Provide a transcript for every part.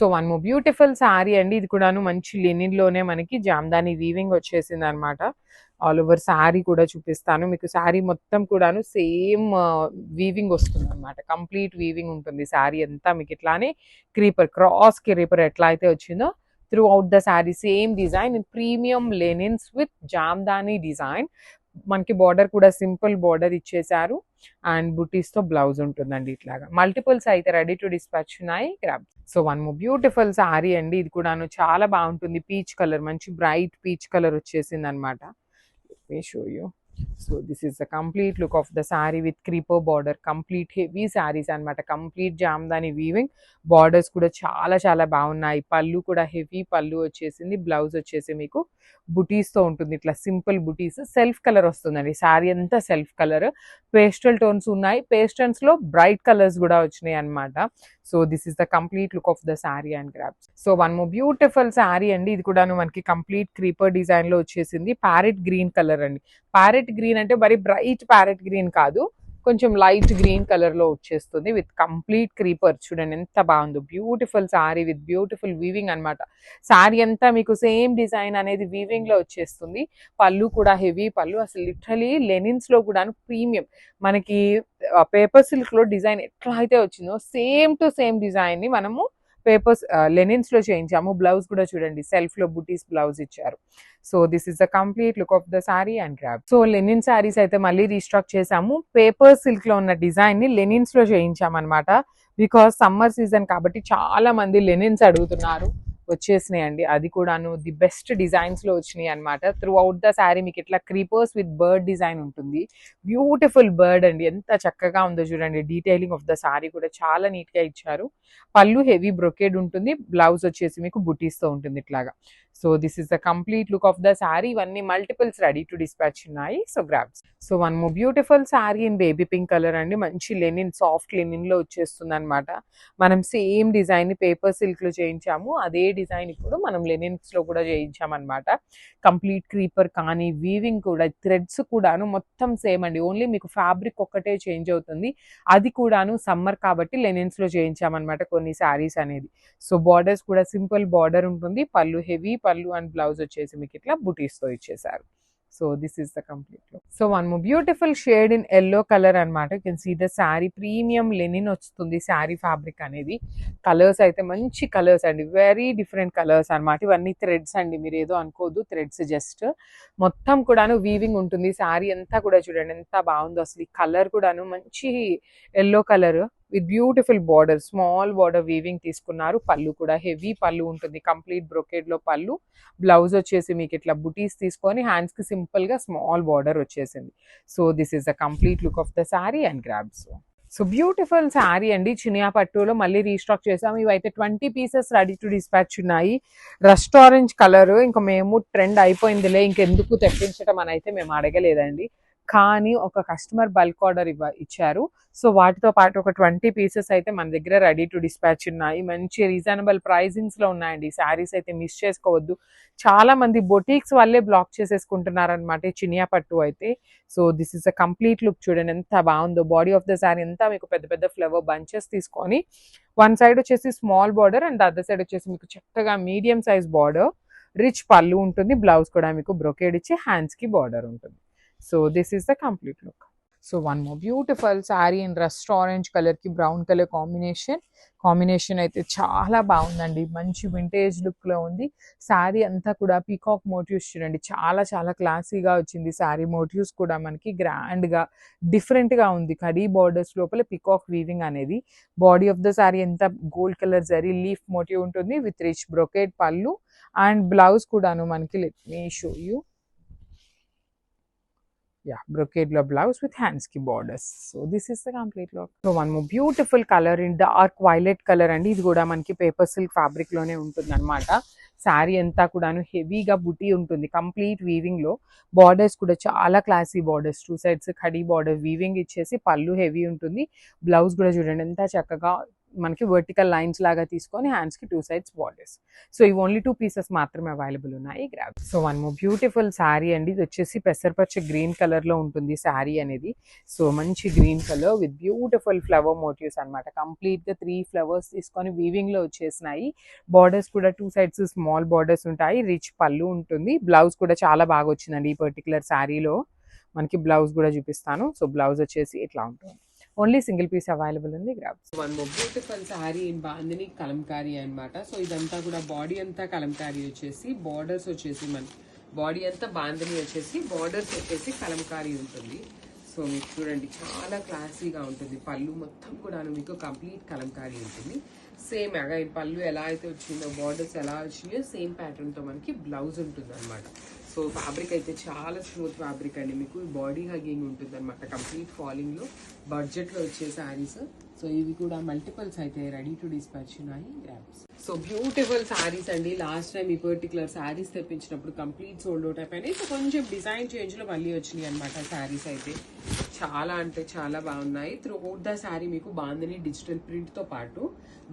So one more beautiful sari అండి. ఇది కూడాను మంచి లెనిన్ లోనే మనకి జామ్దాని వీవింగ్ వచ్చేసింది అనమాట. ఆల్ ఓవర్ శారీ కూడా చూపిస్తాను మీకు. శారీ మొత్తం కూడాను సేమ్ వీవింగ్ వస్తుంది అనమాట. కంప్లీట్ వీవింగ్ ఉంటుంది శారీ అంతా మీకు. ఇట్లానే క్రీపర్, క్రాస్ క్రీపర్ ఎట్లా అయితే వచ్చిందో through out the sari same design in premium linens with Jamdani design. మనకి బార్డర్ కూడా సింపుల్ బార్డర్ ఇచ్చేసారు అండ్ బుటీస్ తో బ్లౌజ్ ఉంటుందండి. ఇట్లాగా మల్టిపుల్స్ అయితే రెడీ టు డిస్పాచ్ ఉన్నాయి. Grab. So one more beautiful sari అండి. ఇది కూడాను చాలా బాగుంటుంది. పీచ్ కలర్, మంచి బ్రైట్ పీచ్ కలర్ వచ్చేసింది అనమాట. Show you. So this is the complete look of the sari with creeper border. Complete heavy saris అనమాట. Complete Jamdani weaving. బార్డర్స్ కూడా చాలా చాలా బాగున్నాయి. పళ్ళు కూడా హెవీ పళ్ళు వచ్చేసింది. బ్లౌజ్ వచ్చేసి మీకు బుటీస్ తో ఉంటుంది. ఇట్లా సింపుల్ బుటీస్. సెల్ఫ్ కలర్ వస్తుందండి. శారీ అంతా సెల్ఫ్ కలర్. పేస్టల్ టోన్స్ ఉన్నాయి. పేస్టల్స్ లో బ్రైట్ కలర్స్ కూడా వచ్చినాయి అనమాట. So this is the complete look of the sari and grabs. So one more beautiful sari అండి. ఇది కూడాను మనకి కంప్లీట్ క్రీపర్ డిజైన్ లో వచ్చేసింది. ప్యారెట్ గ్రీన్ కలర్ అండి. ప్యారెట్ గ్రీన్ అంటే మరి బ్రైట్ ప్యారెట్ గ్రీన్ కాదు, కొంచెం లైట్ గ్రీన్ కలర్ లో వచ్చేస్తుంది విత్ కంప్లీట్ క్రీపర్. చూడండి ఎంత బాగుందో. Beautiful sari with beautiful weaving అనమాట. శారీ అంతా మీకు సేమ్ డిజైన్ అనేది వీవింగ్ లో వచ్చేస్తుంది. పళ్ళు కూడా హెవీ పళ్ళు. అసలు లిటరలీ లెనిన్స్ లో కూడా ప్రీమియం మనకి పేపర్ సిల్క్ లో డిజైన్ ఎట్లా అయితే వచ్చిందో సేమ్ టు సేమ్ డిజైన్ ని మనము పేపర్స్ లెనిన్స్ లో చేయించాము. బ్లౌజ్ కూడా చూడండి సెల్ఫ్ లో బుటీస్ బ్లౌజ్ ఇచ్చారు. So this is the complete look of the sari and grab. So Lenin saris అయితే మళ్ళీ రీస్టాక్ చేసాము. పేపర్ సిల్క్ లో ఉన్న డిజైన్ ని లెనిన్స్ లో చేయించామన్నమాట. బికాస్ సమ్మర్ సీజన్ కాబట్టి చాలా మంది లెనిన్స్ అడుగుతున్నారు. వచ్చేసినాయండి. అది కూడాను ది బెస్ట్ డిజైన్స్ లో వచ్చినాయి అనమాట. త్రూ అవుట్ ద శారీ మీకు ఇట్లా క్రీపర్స్ విత్ బర్డ్ డిజైన్ ఉంటుంది. బ్యూటిఫుల్ బర్డ్ అండి. ఎంత చక్కగా ఉందో చూడండి. డీటెయిలింగ్ ఆఫ్ ద శారీ కూడా చాలా నీట్ గా ఇచ్చారు. పళ్ళు హెవీ బ్రొకేడ్ ఉంటుంది. బ్లౌజ్ వచ్చేసి మీకు బుటీస్ తో ఉంటుంది ఇట్లాగా. So this is the complete look of the sari. ఇవన్నీ మల్టిపుల్స్ రెడీ టు డిస్పాచ్ ఉన్నాయి. So grabs. So one more beautiful sari in baby pink colour అండి. మంచి లెనిన్, సాఫ్ట్ లెనిన్ లో వచ్చేస్తుంది అనమాట. మనం సేమ్ డిజైన్ ని పేపర్ సిల్క్ లో చేయించాము. అదే డిజైన్ ఇప్పుడు మనం లెనిన్స్ లో కూడా చేయించామన్నమాట. కంప్లీట్ క్రీపర్ కానీ వీవింగ్ కూడా థ్రెడ్స్ కూడాను మొత్తం సేమ్ అండి. ఓన్లీ మీకు ఫ్యాబ్రిక్ ఒక్కటే చేంజ్ అవుతుంది. అది కూడాను సమ్మర్ కాబట్టి లెనిన్స్ లో చేయించామన్నమాట కొన్ని శారీస్ అనేది. సో బార్డర్స్ కూడా సింపుల్ బార్డర్ ఉంటుంది. పళ్ళు హెవీ పళ్ళు అండ్ బ్లౌజ్ వచ్చేసి మీకు ఇట్లా బుటీస్ తో ఇచ్చేసారు. So this is the complete look. So one more beautiful shade in yellow colour అనమాట. You can see the sari. Premium linen వస్తుంది శారీ ఫ్యాబ్రిక్ అనేది. కలర్స్ అయితే మంచి కలర్స్ అండి. వెరీ డిఫరెంట్ కలర్స్ అనమాట. ఇవన్నీ థ్రెడ్స్ అండి. మీరు ఏదో అనుకోదు, థ్రెడ్స్ జస్ట్. మొత్తం కూడాను వీవింగ్ ఉంటుంది. శారీ అంతా కూడా చూడండి ఎంత బాగుందో అసలు. ఈ కలర్ కూడాను మంచి yellow colour with beautiful border, small border weaving తీసుకున్నారు. పళ్ళు కూడా హెవీ పళ్ళు ఉంటుంది. కంప్లీట్ బ్రొకేడ్ లో పళ్ళు. బ్లౌజ్ వచ్చేసి మీకు ఇట్లా బుటీస్ తీసుకొని హ్యాండ్స్ కి సింపుల్ గా స్మాల్ బార్డర్ వచ్చేసింది. So this is the complete look of the sari and grabs. So beautiful sari అండి. చినియా పట్టులో మళ్ళీ రీస్టాక్ చేసాము. ఇవైతే 20 పీసెస్ రెడీ టు డిస్పాచ్ ఉన్నాయి. రస్ట్ ఆరెంజ్ కలర్ ఇంకా మేము ట్రెండ్ అయిపోయిందిలే ఇంకెందుకు తెప్పించడం అని అయితే మేము అడగలేదండి. కానీ ఒక కస్టమర్ బల్క్ ఆర్డర్ ఇచ్చారు. సో వాటితో పాటు ఒక 20 పీసెస్ అయితే మన దగ్గర రెడీ టు డిస్పాచ్ ఉన్నాయి. మంచి రీజనబుల్ ప్రైజింగ్స్ లో ఉన్నాయండి. శారీస్ అయితే మిస్ చేసుకోవద్దు. చాలా మంది బొటీక్స్ వల్లే బ్లాక్ చేసేసుకుంటున్నారు అనమాట చినియా పట్టు అయితే. So this is a complete look. చూడండి ఎంత బాగుందో. బాడీ ఆఫ్ ద శారీ అంతా మీకు పెద్ద పెద్ద ఫ్లవర్ బంచెస్ తీసుకొని వన్ సైడ్ వచ్చేసి small border and other side వచ్చేసి మీకు చక్కగా మీడియం సైజ్ బార్డర్, రిచ్ పళ్ళు ఉంటుంది. బ్లౌజ్ కూడా మీకు బ్రొకేడ్ ఇచ్చి హ్యాండ్స్ కి బార్డర్ ఉంటుంది. So this is the complete look. So one more beautiful sari in rust orange colour కి బ్రౌన్ కలర్ కాంబినేషన్ అయితే చాలా బాగుందండి. మంచి వింటేజ్ లుక్ లో ఉంది. శారీ అంతా కూడా పీకాక్ మోటివ్స్ చూడండి. చాలా చాలా క్లాసీగా వచ్చింది. శారీ మోటివ్స్ కూడా మనకి గ్రాండ్ గా డిఫరెంట్ గా ఉంది. కడీ బార్డర్స్ లోపల పీకాక్ వీవింగ్ అనేది. బాడీ ఆఫ్ ద శారీ ఎంత gold colour zari leaf motif ఉంటుంది విత్ రిచ్ బ్రొకేడ్ పళ్ళు అండ్ బ్లౌజ్ కూడాను మనకి. Let me show you. brocade blouse with hands ki borders. So this is the complete look. So one more beautiful color in dark violet color and ఇది కూడా మనకి paper silk fabric లోనే ఉంటుంది అనమాట. శారీ అంతా కూడాను హెవీగా బుటీ ఉంటుంది. కంప్లీట్ వీవింగ్ లో బార్డర్స్ కూడా చాలా classy borders. 2 sides khadi border weaving ఇచ్చేసి పళ్ళు హెవీ ఉంటుంది. బ్లౌజ్ కూడా చూడండి ఎంత చక్కగా మనకి వర్టికల్ లైన్స్ లాగా తీసుకొని హ్యాండ్స్ కి 2 సైడ్స్ బార్డర్స్. సో ఇవి ఓన్లీ 2 పీసెస్ మాత్రమే అవైలబుల్ ఉన్నాయి. Grab. So one more beautiful sari అండి. ఇది వచ్చేసి పెసరపచ్చ గ్రీన్ కలర్ లో ఉంటుంది శారీ అనేది. సో మంచి green colour with beautiful flower motifs అనమాట. కంప్లీట్ గా 3 ఫ్లవర్స్ తీసుకొని వీవింగ్ లో వచ్చేసినాయి. బార్డర్స్ కూడా 2 సైడ్స్ స్మాల్ బార్డర్స్ ఉంటాయి. రిచ్ పళ్ళు ఉంటుంది. బ్లౌజ్ కూడా చాలా బాగా వచ్చిందండి ఈ పర్టికులర్ శారీలో. మనకి బ్లౌజ్ కూడా చూపిస్తాను. సో బ్లౌజ్ వచ్చేసి ఇట్లా ఉంటుంది. ఓన్లీ సింగిల్ పీస్ అవైలబుల్ ఉంది. Grab. One more beautiful sari in bandhani Kalamkari అనమాట. సో ఇదంతా కూడా బాడీ అంతా కలంకారీ వచ్చేసి, బార్డర్స్ వచ్చేసి మన బాడీ అంతా బాందిని వచ్చేసి, బార్డర్స్ వచ్చేసి కలంకారీ ఉంటుంది. సో మీకు చూడండి చాలా క్లాసీగా ఉంటుంది. పళ్ళు మొత్తం కూడా మీకు కంప్లీట్ కలంకారీ ఉంటుంది. సేమ్ అగైన్ పళ్ళు ఎలా అయితే వచ్చిందో, బార్డర్స్ ఎలా వచ్చినాయో సేమ్ ప్యాటర్న్ తో మనకి బ్లౌజ్ ఉంటుంది అనమాట. సో ఫ్యాబ్రిక్ అయితే చాలా స్మూత్ ఫ్యాబ్రిక్ అండి. మీకు బాడీ హగ్గింగ్ ఉంటుంది అనమాట. కంప్లీట్ ఫాలింగ్ లో బడ్జెట్ లో వచ్చే శారీస్. సో ఇవి కూడా మల్టిపల్స్ అయితే రెడీ టు డిస్పాచ్ ఉన్నాయి. గ్రాబ్స్. సో బ్యూటిఫుల్ శారీస్ అండి. లాస్ట్ టైం ఈ పర్టికులర్ శారీస్ తెప్పించినప్పుడు కంప్లీట్ సోల్డ్ అవుట్ అయిపోయినాయి. సో కొంచెం డిజైన్ చేంజ్ లో మళ్ళీ వచ్చినాయి అనమాట శారీస్ అయితే. చాలా అంటే చాలా బాగున్నాయి. త్రూ అవుట్ ద శారీ మీకు బాందిని డిజిటల్ ప్రింట్ తో పాటు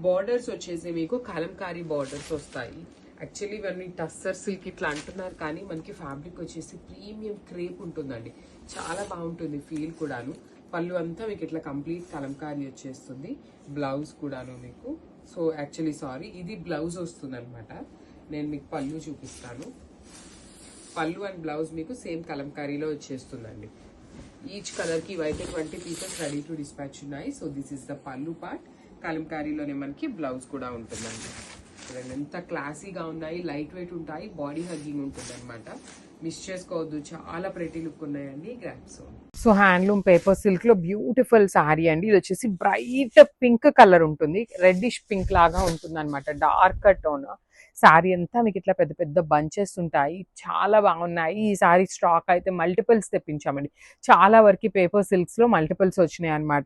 బార్డర్స్ వచ్చేసి మీకు కలంకారీ బార్డర్స్ వస్తాయి. యాక్చువల్లీ ఇవన్నీ టస్సర్ సిల్క్ ఇట్లా అంటున్నారు, కానీ మనకి ఫ్యాబ్రిక్ వచ్చేసి ప్రీమియం క్రేప్ ఉంటుందండి. చాలా బాగుంటుంది ఫీల్ కూడాను. పళ్ళు అంతా మీకు ఇట్లా కంప్లీట్ కలంకారీ వచ్చేస్తుంది. బ్లౌజ్ కూడాను మీకు. సో యాక్చువల్లీ సారీ, ఇది బ్లౌజ్ వస్తుంది అనమాట. నేను మీకు పళ్ళు చూపిస్తాను. పళ్ళు అండ్ బ్లౌజ్ మీకు సేమ్ కలంకారీలో వచ్చేస్తుందండి. ఈచ్ కలర్ కి ఇవైతే 20 పీసెస్ రెడీ టు డిస్పాచ్ ఉన్నాయి. సో దిస్ ఇస్ ద పళ్ళు పార్ట్. కలంకారీలోనే మనకి బ్లౌజ్ కూడా ఉంటుందండి. ఎంత క్లాసీగా ఉన్నాయి, లైట్ వెయిట్ ఉంటాయి, బాడీ హగ్గింగ్ ఉంటుంది అనమాట. మిస్ చేసుకోవద్దు, చాలా ప్రెటీ లుక్ ఉన్నాయండి. Grasp. So handloom paper silk లో బ్యూటిఫుల్ శారీ అండి. ఇది వచ్చేసి బ్రైట్ పింక్ కలర్ ఉంటుంది. రెడ్డిష్ పింక్ లాగా ఉంటుంది అనమాట. Dark tone. శారీ అంతా మీకు ఇట్లా పెద్ద పెద్ద బంచెస్ ఉంటాయి. చాలా బాగున్నాయి. ఈ శారీ స్టాక్ అయితే మల్టిపుల్స్ తెప్పించామండి. చాలా వరకు పేపర్ సిల్క్స్ లో మల్టిపుల్స్ వచ్చినాయి అనమాట.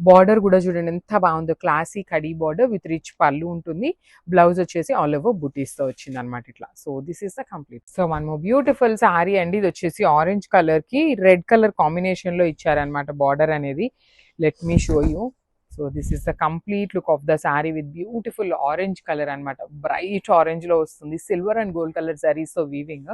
బార్డర్ కూడా చూడండి ఎంత బాగుందో. Classy khadi border with rich పళ్ళు ఉంటుంది. బ్లౌజ్ వచ్చేసి ఆల్ ఓవర్ బుటీస్ తో వచ్చింది అనమాట ఇట్లా. So this is the complete. So one more beautiful sari అండి. ఇది వచ్చేసి ఆరెంజ్ కలర్ కి రెడ్ కలర్ కాంబినేషన్ లో ఇచ్చారనమాట బార్డర్ అనేది. Let me show you. So this is the complete look of the sari with beautiful orange colour అనమాట. Bright orange లో వస్తుంది. Silver and gold colour saris తో వీవింగ్.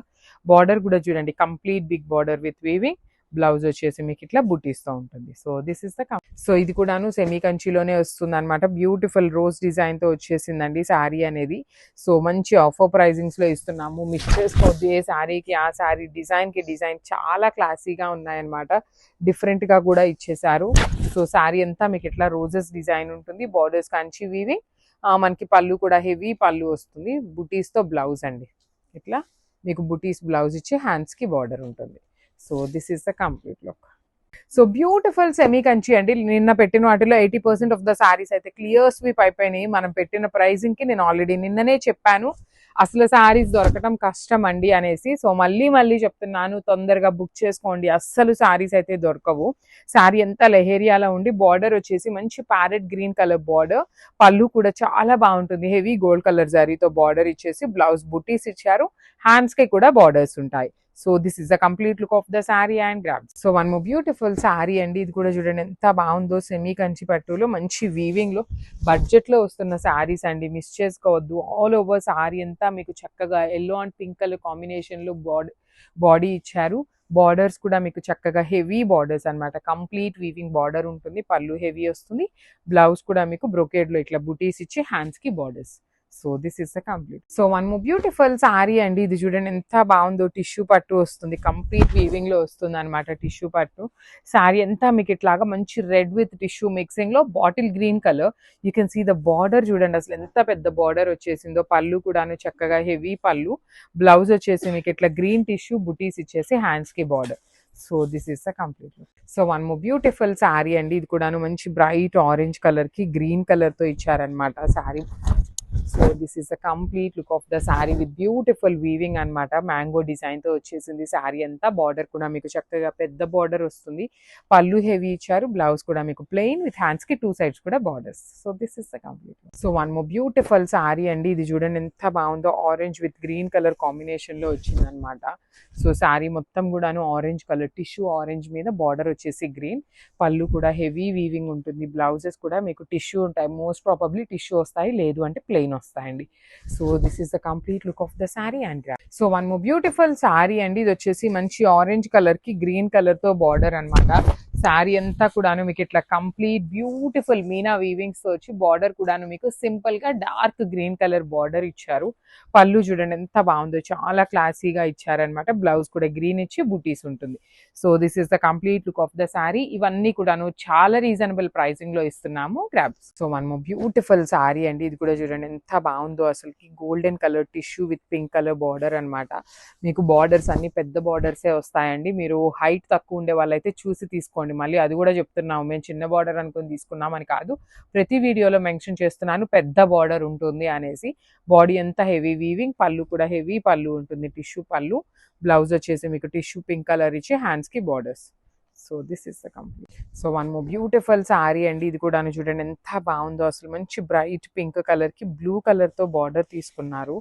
బార్డర్ కూడా చూడండి complete big border with weaving. Blouse వచ్చేసి మీకు ఇట్లా బుటీస్తో ఉంటుంది. So this is the so ఇది కూడాను సెమీ కంచిలోనే వస్తుంది అనమాట. బ్యూటిఫుల్ రోజ్ డిజైన్ తో వచ్చేసిందండి శారీ అనేది. సో మంచి ఆఫర్ ప్రైజింగ్స్ లో ఇస్తున్నాము. మిస్ చేసుకోవద్దు. ఏ శారీకి ఆ శారీ, డిజైన్ కి డిజైన్ చాలా క్లాసీగా ఉన్నాయన్నమాట. డిఫరెంట్ గా కూడా ఇచ్చేసారు. సో శారీ అంతా మీకు ఇట్లా రోజెస్ డిజైన్ ఉంటుంది. Borders Kanchi weaving. మనకి పళ్ళు కూడా హెవీ పళ్ళు వస్తుంది. బుటీస్ తో బ్లౌజ్ అండి. ఇట్లా మీకు బుటీస్ బ్లౌజ్ ఇచ్చి హ్యాండ్స్ కి బార్డర్ ఉంటుంది. So this is the complete look. So beautiful semi Kanchi అండి. నిన్న పెట్టిన వాటిలో 80% ఆఫ్ ద శారీస్ అయితే క్లియర్ స్వీప్ అయిపోయినాయి. మనం పెట్టిన ప్రైజింగ్ కి నేను ఆల్రెడీ నిన్ననే చెప్పాను, అసలు శారీస్ దొరకటం కష్టం అండి అనేసి. సో మళ్ళీ చెప్తున్నాను, తొందరగా బుక్ చేసుకోండి. అస్సలు శారీస్ అయితే దొరకవు. శారీ అంతా లెహేరియాలో ఉండి బార్డర్ వచ్చేసి మంచి ప్యారెట్ గ్రీన్ కలర్ బార్డర్. పళ్ళు కూడా చాలా బాగుంటుంది. హెవీ గోల్డ్ కలర్ జరీతో బార్డర్ ఇచ్చేసి బ్లౌజ్ బుటీస్ ఇచ్చారు. హ్యాండ్స్ కి కూడా బార్డర్స్ ఉంటాయి. So this is the complete look of the sari and grabs. So one more beautiful sari అండి. ఇది కూడా చూడండి ఎంత బాగుందో. సెమీ కంచి పట్టులో మంచి వీవింగ్ లో బడ్జెట్ లో వస్తున్న శారీస్ అండి. మిస్ చేసుకోవద్దు. ఆల్ ఓవర్ శారీ అంతా మీకు చక్కగా yellow and pink colour combination లో బాడీ ఇచ్చారు. బార్డర్స్ కూడా మీకు చక్కగా హెవీ బార్డర్స్ అనమాట. కంప్లీట్ వీవింగ్ బార్డర్ ఉంటుంది. పళ్ళు హెవీ వస్తుంది. బ్లౌజ్ కూడా మీకు బ్రొకేడ్ లో ఇట్లా బుటీస్ ఇచ్చి హ్యాండ్స్ కి borders. So this is the complete. So one more beautiful sari అండి. ఇది చూడండి ఎంత బాగుందో. టిష్యూ పట్టు వస్తుంది. కంప్లీట్ వీవింగ్ లో వస్తుంది అనమాట టిష్యూ పట్టు. శారీ అంతా మీకు ఇట్లాగా మంచి రెడ్ విత్ టిష్యూ మిక్సింగ్ లో bottle green colour. You can see the border చూడండి అసలు ఎంత పెద్ద బార్డర్ వచ్చేసిందో. పళ్ళు కూడాను చక్కగా హెవీ పళ్ళు. బ్లౌజ్ వచ్చేసి మీకు ఇట్లా గ్రీన్ టిష్యూ బుటీస్ ఇచ్చేసి హ్యాండ్స్ కి border. So this is the complete. So one more beautiful sari అండి. ఇది కూడాను మంచి బ్రైట్ ఆరెంజ్ కలర్ కి గ్రీన్ కలర్ తో ఇచ్చారనమాట sari. So this is the complete look of the sari with beautiful weaving అన్నమాట. మ్యాంగో డిజైన్ తో వచ్చేసింది శారీ అంతా. బార్డర్ కూడా మీకు చక్కగా పెద్ద బార్డర్ వస్తుంది. పళ్ళు హెవీ ఇచ్చారు. బ్లౌజ్ కూడా మీకు ప్లెయిన్ విత్ హ్యాండ్స్ కి 2 sides కూడా borders. So this is the complete. So one more beautiful sari అండి. ఇది చూడండి ఎంత బాగుందో. Orange with green colour combination లో వచ్చింది అనమాట. సో శారీ మొత్తం కూడాను ఆరెంజ్ కలర్, టిష్యూ ఆరెంజ్ మీద బార్డర్ వచ్చేసి గ్రీన్. పళ్ళు కూడా హెవీ వీవింగ్ ఉంటుంది. బ్లౌజెస్ కూడా మీకు టిష్యూ ఉంటాయి. మోస్ట్ ప్రాబబ్లీ టిష్యూ వస్తాయి, లేదు అంటే ప్లెయిన్ వస్తాయండి. So this is the complete look of the sari and so one more beautiful sari అండి. ఇది వచ్చేసి మంచి ఆరెంజ్ కలర్ కి గ్రీన్ కలర్ తో బార్డర్ అనమాట. శారీ అంతా కూడాను మీకు ఇట్లా కంప్లీట్ బ్యూటిఫుల్ మీనా వీవింగ్స్ తో వచ్చి బార్డర్ కూడాను మీకు సింపుల్ గా డార్క్ గ్రీన్ కలర్ బార్డర్ ఇచ్చారు. పళ్ళు చూడండి ఎంత బాగుందో, చాలా క్లాసీగా ఇచ్చారనమాట. బ్లౌజ్ కూడా గ్రీన్ ఇచ్చి బుటీస్ ఉంటుంది. So this is the complete look of the sari. ఇవన్నీ కూడాను చాలా రీజనబుల్ ప్రైసింగ్ లో ఇస్తున్నాము. Grabs. So one more beautiful sari అండి. ఇది కూడా చూడండి ఎంత బాగుందో అసలుకి. Golden colour tissue with pink colour border అనమాట. మీకు బార్డర్స్ అన్ని పెద్ద బార్డర్సే వస్తాయండి. మీరు హైట్ తక్కువ ఉండే వాళ్ళైతే చూసి తీసుకోండి. మళ్ళీ అది కూడా చెప్తున్నాము, మేము చిన్న బార్డర్ అనుకుని తీసుకున్నామని కాదు. ప్రతి వీడియోలో మెన్షన్ చేస్తున్నాను పెద్ద బార్డర్ ఉంటుంది అనేసి. బాడీ అంతా హెవీ వీవింగ్, పళ్ళు కూడా హెవీ పళ్ళు ఉంటుంది, టిష్యూ పళ్ళు. బ్లౌజ్ వచ్చేసి మీకు టిష్యూ పింక్ కలర్ ఇచ్చి హ్యాండ్స్ కి borders. So this is the complete. So one more beautiful sari అండి. ఇది కూడా చూడండి ఎంత బాగుందో అసలు. మంచి బ్రైట్ పింక్ కలర్ కి బ్లూ కలర్ తో బార్డర్ తీసుకున్నారు.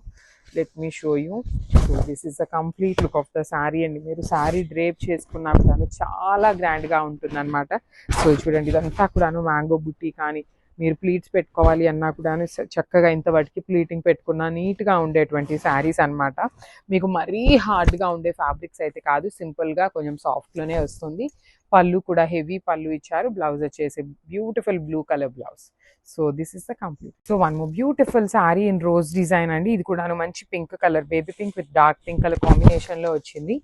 Let me show you. So this is the complete look of the sari అండి. మీరు శారీ డ్రేప్ చేసుకున్నా కూడా చాలా గ్రాండ్ గా ఉంటుంది అనమాట. సో చూడండి ఇదంతా కూడాను మ్యాంగో బుట్టి కానీ, మీరు ప్లీట్స్ పెట్టుకోవాలి అన్నా కూడా చక్కగా ఇంతవరకు ప్లీటింగ్ పెట్టుకున్నా నీట్ గా ఉండేటువంటి శారీస్ అనమాట. మీకు మరీ హార్డ్ గా ఉండే ఫ్యాబ్రిక్స్ అయితే కాదు, సింపుల్ గా కొంచెం సాఫ్ట్ లోనే వస్తుంది. పళ్ళు కూడా హెవీ పళ్ళు ఇచ్చారు. బ్లౌజ్ వచ్చేసి beautiful blue colour blouse. So this is the complete. So one more beautiful sari in rose design అండి. ఇది కూడా మంచి pink colour, baby pink with dark pink colour combination లో వచ్చింది.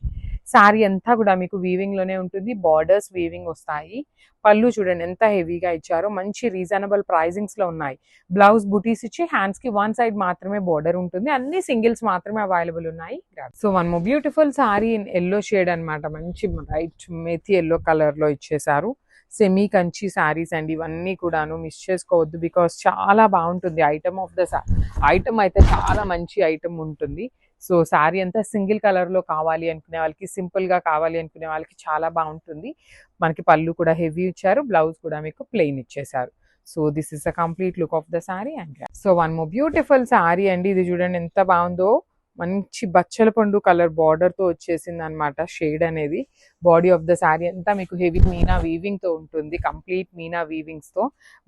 శారీ అంతా కూడా మీకు వీవింగ్ లోనే ఉంటుంది. బార్డర్స్ వీవింగ్ వస్తాయి. పళ్ళు చూడండి ఎంత హెవీగా ఇచ్చారో. మంచి రీజనబుల్ ప్రైజింగ్స్ లో ఉన్నాయి. బ్లౌజ్ బుటీస్ ఇచ్చి హ్యాండ్స్ కి 1 side మాత్రమే బార్డర్ ఉంటుంది. అన్ని సింగిల్స్ మాత్రమే అవైలబుల్ ఉన్నాయి. So one more beautiful sari in yellow shade అనమాట. మంచి బ్రైట్ మెథీ ఎల్లో కలర్ లో ఇచ్చేసారు. సెమీ కంచి శారీస్ అండి. ఇవన్నీ కూడాను మిస్ చేసుకోవద్దు, బికాస్ చాలా బాగుంటుంది ఐటమ్ ఆఫ్ ద ఐటమ్ అయితే చాలా మంచి ఐటమ్ ఉంటుంది. సో శారీ అంతా సింగిల్ కలర్ లో కావాలి అనుకునే వాళ్ళకి, సింపుల్ గా కావాలి అనుకునే వాళ్ళకి చాలా బాగుంటుంది. మనకి పళ్ళు కూడా హెవీ ఇచ్చారు. బ్లౌజ్ కూడా మీకు ప్లెయిన్ ఇచ్చేసారు. So this is the complete look of the sari and so one more beautiful sari అండి. ఇది చూడండి ఎంత బాగుందో. మంచి బచ్చల పండు కలర్ బార్డర్ తో వచ్చేసింది అనమాట షేడ్ అనేది. బాడీ ఆఫ్ ద శారీ అంతా మీకు హెవీ మీనా వీవింగ్ తో ఉంటుంది. కంప్లీట్ మీనా వీవింగ్స్ తో.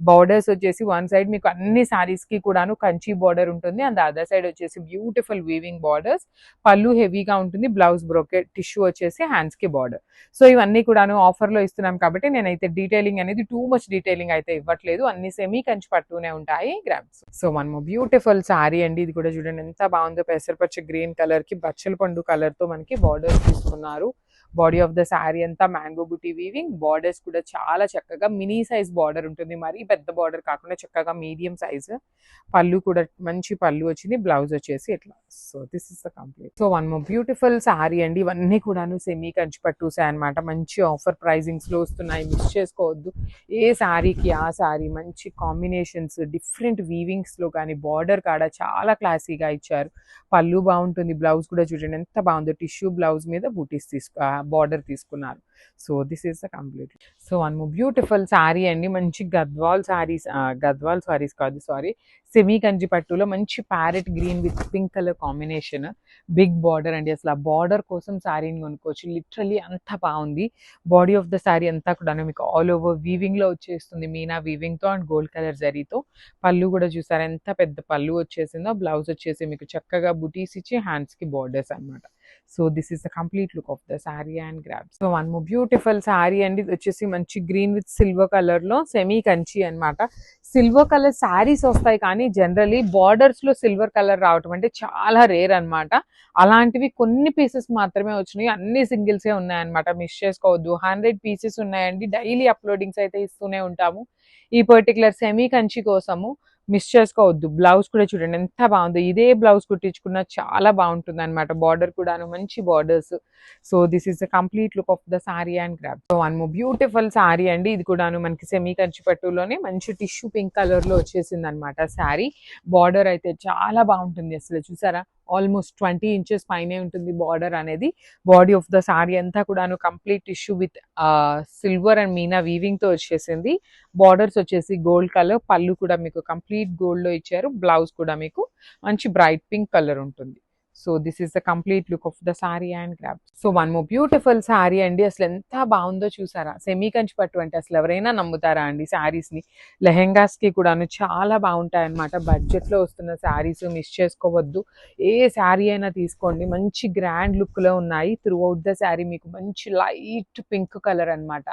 బార్డర్స్ వచ్చేసి 1 side మీకు అన్ని శారీస్ కి కూడాను కంచి బార్డర్ ఉంటుంది. అండ్ అదర్ సైడ్ వచ్చేసి బ్యూటిఫుల్ వీవింగ్ బార్డర్స్. పళ్ళు హెవీగా ఉంటుంది. బ్లౌజ్ బ్రోకెట్ టిష్యూ వచ్చేసి హ్యాండ్స్ కి బార్డర్. సో ఇవన్నీ కూడాను ఆఫర్ లో ఇస్తున్నాం కాబట్టి నేనైతే డీటెయిలింగ్ అనేది టూ మచ్ డీటెయిలింగ్ అయితే ఇవ్వట్లేదు. అన్ని సెమీ కంచి పట్టునే ఉంటాయి. Grams. So one more beautiful sari అండి. ఇది కూడా చూడండి ఎంత బాగుందో. పెసరపచ్చ గ్రీన్ కలర్ కి బచ్చల పండు కలర్ తో మనకి బార్డర్స్ తీసుకున్నారు. బాడీ ఆఫ్ ద శారీ అంతా మ్యాంగో బుటీ వీవింగ్. బార్డర్స్ కూడా చాలా చక్కగా మినీ సైజ్ బార్డర్ ఉంటుంది. మరీ పెద్ద బార్డర్ కాకుండా చక్కగా మీడియం సైజ్. పళ్ళు కూడా మంచి పళ్ళు వచ్చింది. బ్లౌజ్ వచ్చేసి ఇట్లా. So this is the complete. So one more beautiful sari అండి. ఇవన్నీ కూడాను సెమీ కంచి పట్టుసే అనమాట. మంచి ఆఫర్ ప్రైజింగ్స్ లో వస్తున్నాయి. మిస్ చేసుకోవద్దు. ఏ శారీకి ఆ శారీ మంచి కాంబినేషన్స్, డిఫరెంట్ వీవింగ్స్ లో కానీ బార్డర్ కాడ చాలా క్లాసీగా ఇచ్చారు. పళ్ళు బాగుంటుంది. బ్లౌజ్ కూడా చూడండి ఎంత బాగుందో. టిష్యూ బ్లౌజ్ మీద బూటీస్ బార్డర్ తీసుకున్నారు. So this is the complete. So one more beautiful sari అండి. మంచి గద్వాల్ సారీస్ కాదు సారీ, సెమీ కంచి పట్టులో మంచి parrot green with pink colour combination. Big border అండి. అసలు ఆ బార్డర్ కోసం శారీని కొనుక్కోవచ్చు. లిటరల్లీ అంత బాగుంది. బాడీ ఆఫ్ ద శారీ అంతా కూడా మీకు ఆల్ ఓవర్ వీవింగ్ లో వచ్చేస్తుంది. మీనా వీవింగ్ తో అండ్ గోల్డ్ కలర్ జరీతో. పళ్ళు కూడా చూసారు ఎంత పెద్ద పళ్ళు వచ్చేసిందో. బ్లౌజ్ వచ్చేసి మీకు చక్కగా బుటీస్ ఇచ్చి హ్యాండ్స్ కి బార్డర్స్ అనమాట. So this is the complete look of the sari and grab. So one more beautiful sari అండి. ఇది వచ్చేసి మంచి గ్రీన్ విత్ సిల్వర్ కలర్ లో సెమీ కంచి అనమాట. సిల్వర్ కలర్ శారీస్ వస్తాయి కానీ జనరలీ బార్డర్స్ లో సిల్వర్ కలర్ రావటం అంటే చాలా రేర్ అనమాట. అలాంటివి కొన్ని పీసెస్ మాత్రమే వచ్చినాయి. అన్ని సింగిల్సే ఉన్నాయన్నమాట. మిస్ చేసుకోవద్దు. 100 pieces ఉన్నాయండి. డైలీ అప్లోడింగ్స్ అయితే ఇస్తూనే ఉంటాము. ఈ పర్టికులర్ సెమీ కంచి కోసము మిస్ చేసుకోవద్దు. బ్లౌజ్ కూడా చూడండి ఎంత బాగుందో. ఇదే బ్లౌజ్ కుట్టించుకున్నా చాలా బాగుంటుంది అనమాట. బార్డర్ కూడాను మంచి borders. So this is the complete look of the sari and grab. So one more beautiful sari అండి. ఇది కూడాను మనకి సెమీ కంచి పట్టులోనే మంచి టిష్యూ పింక్ కలర్ లో వచ్చేసింది అనమాట సారీ. బార్డర్ అయితే చాలా బాగుంటుంది. అసలు చూసారా, ఆల్మోస్ట్ 20 ఇంచెస్ పైనే ఉంటుంది బార్డర్ అనేది. బాడీ ఆఫ్ ద సారీ అంతా కూడాను complete tissue with silver and Meena weaving తో వచ్చేసింది. బార్డర్స్ వచ్చేసి గోల్డ్ కలర్, పళ్ళు కూడా మీకు కంప్లీట్ గోల్డ్ లో ఇచ్చారు. బ్లౌజ్ కూడా మీకు మంచి బ్రైట్ పింక్ కలర్ ఉంటుంది. So this is the complete look of the sari and grab. So one more beautiful sari అండి. అసలు ఎంత బాగుందో చూసారా. సెమీ కంచి పట్టు అంటే అసలు ఎవరైనా నమ్ముతారా అండి సారీస్ ని. లెహెంగాస్ కి కూడాను చాలా బాగుంటాయి అనమాట. బడ్జెట్ లో వస్తున్న సారీస్ మిస్ చేసుకోవద్దు. ఏ శారీ అయినా తీసుకోండి, మంచి గ్రాండ్ లుక్ లో ఉన్నాయి. త్రూ అవుట్ ద శారీ మీకు మంచి లైట్ పింక్ కలర్ అన్నమాట.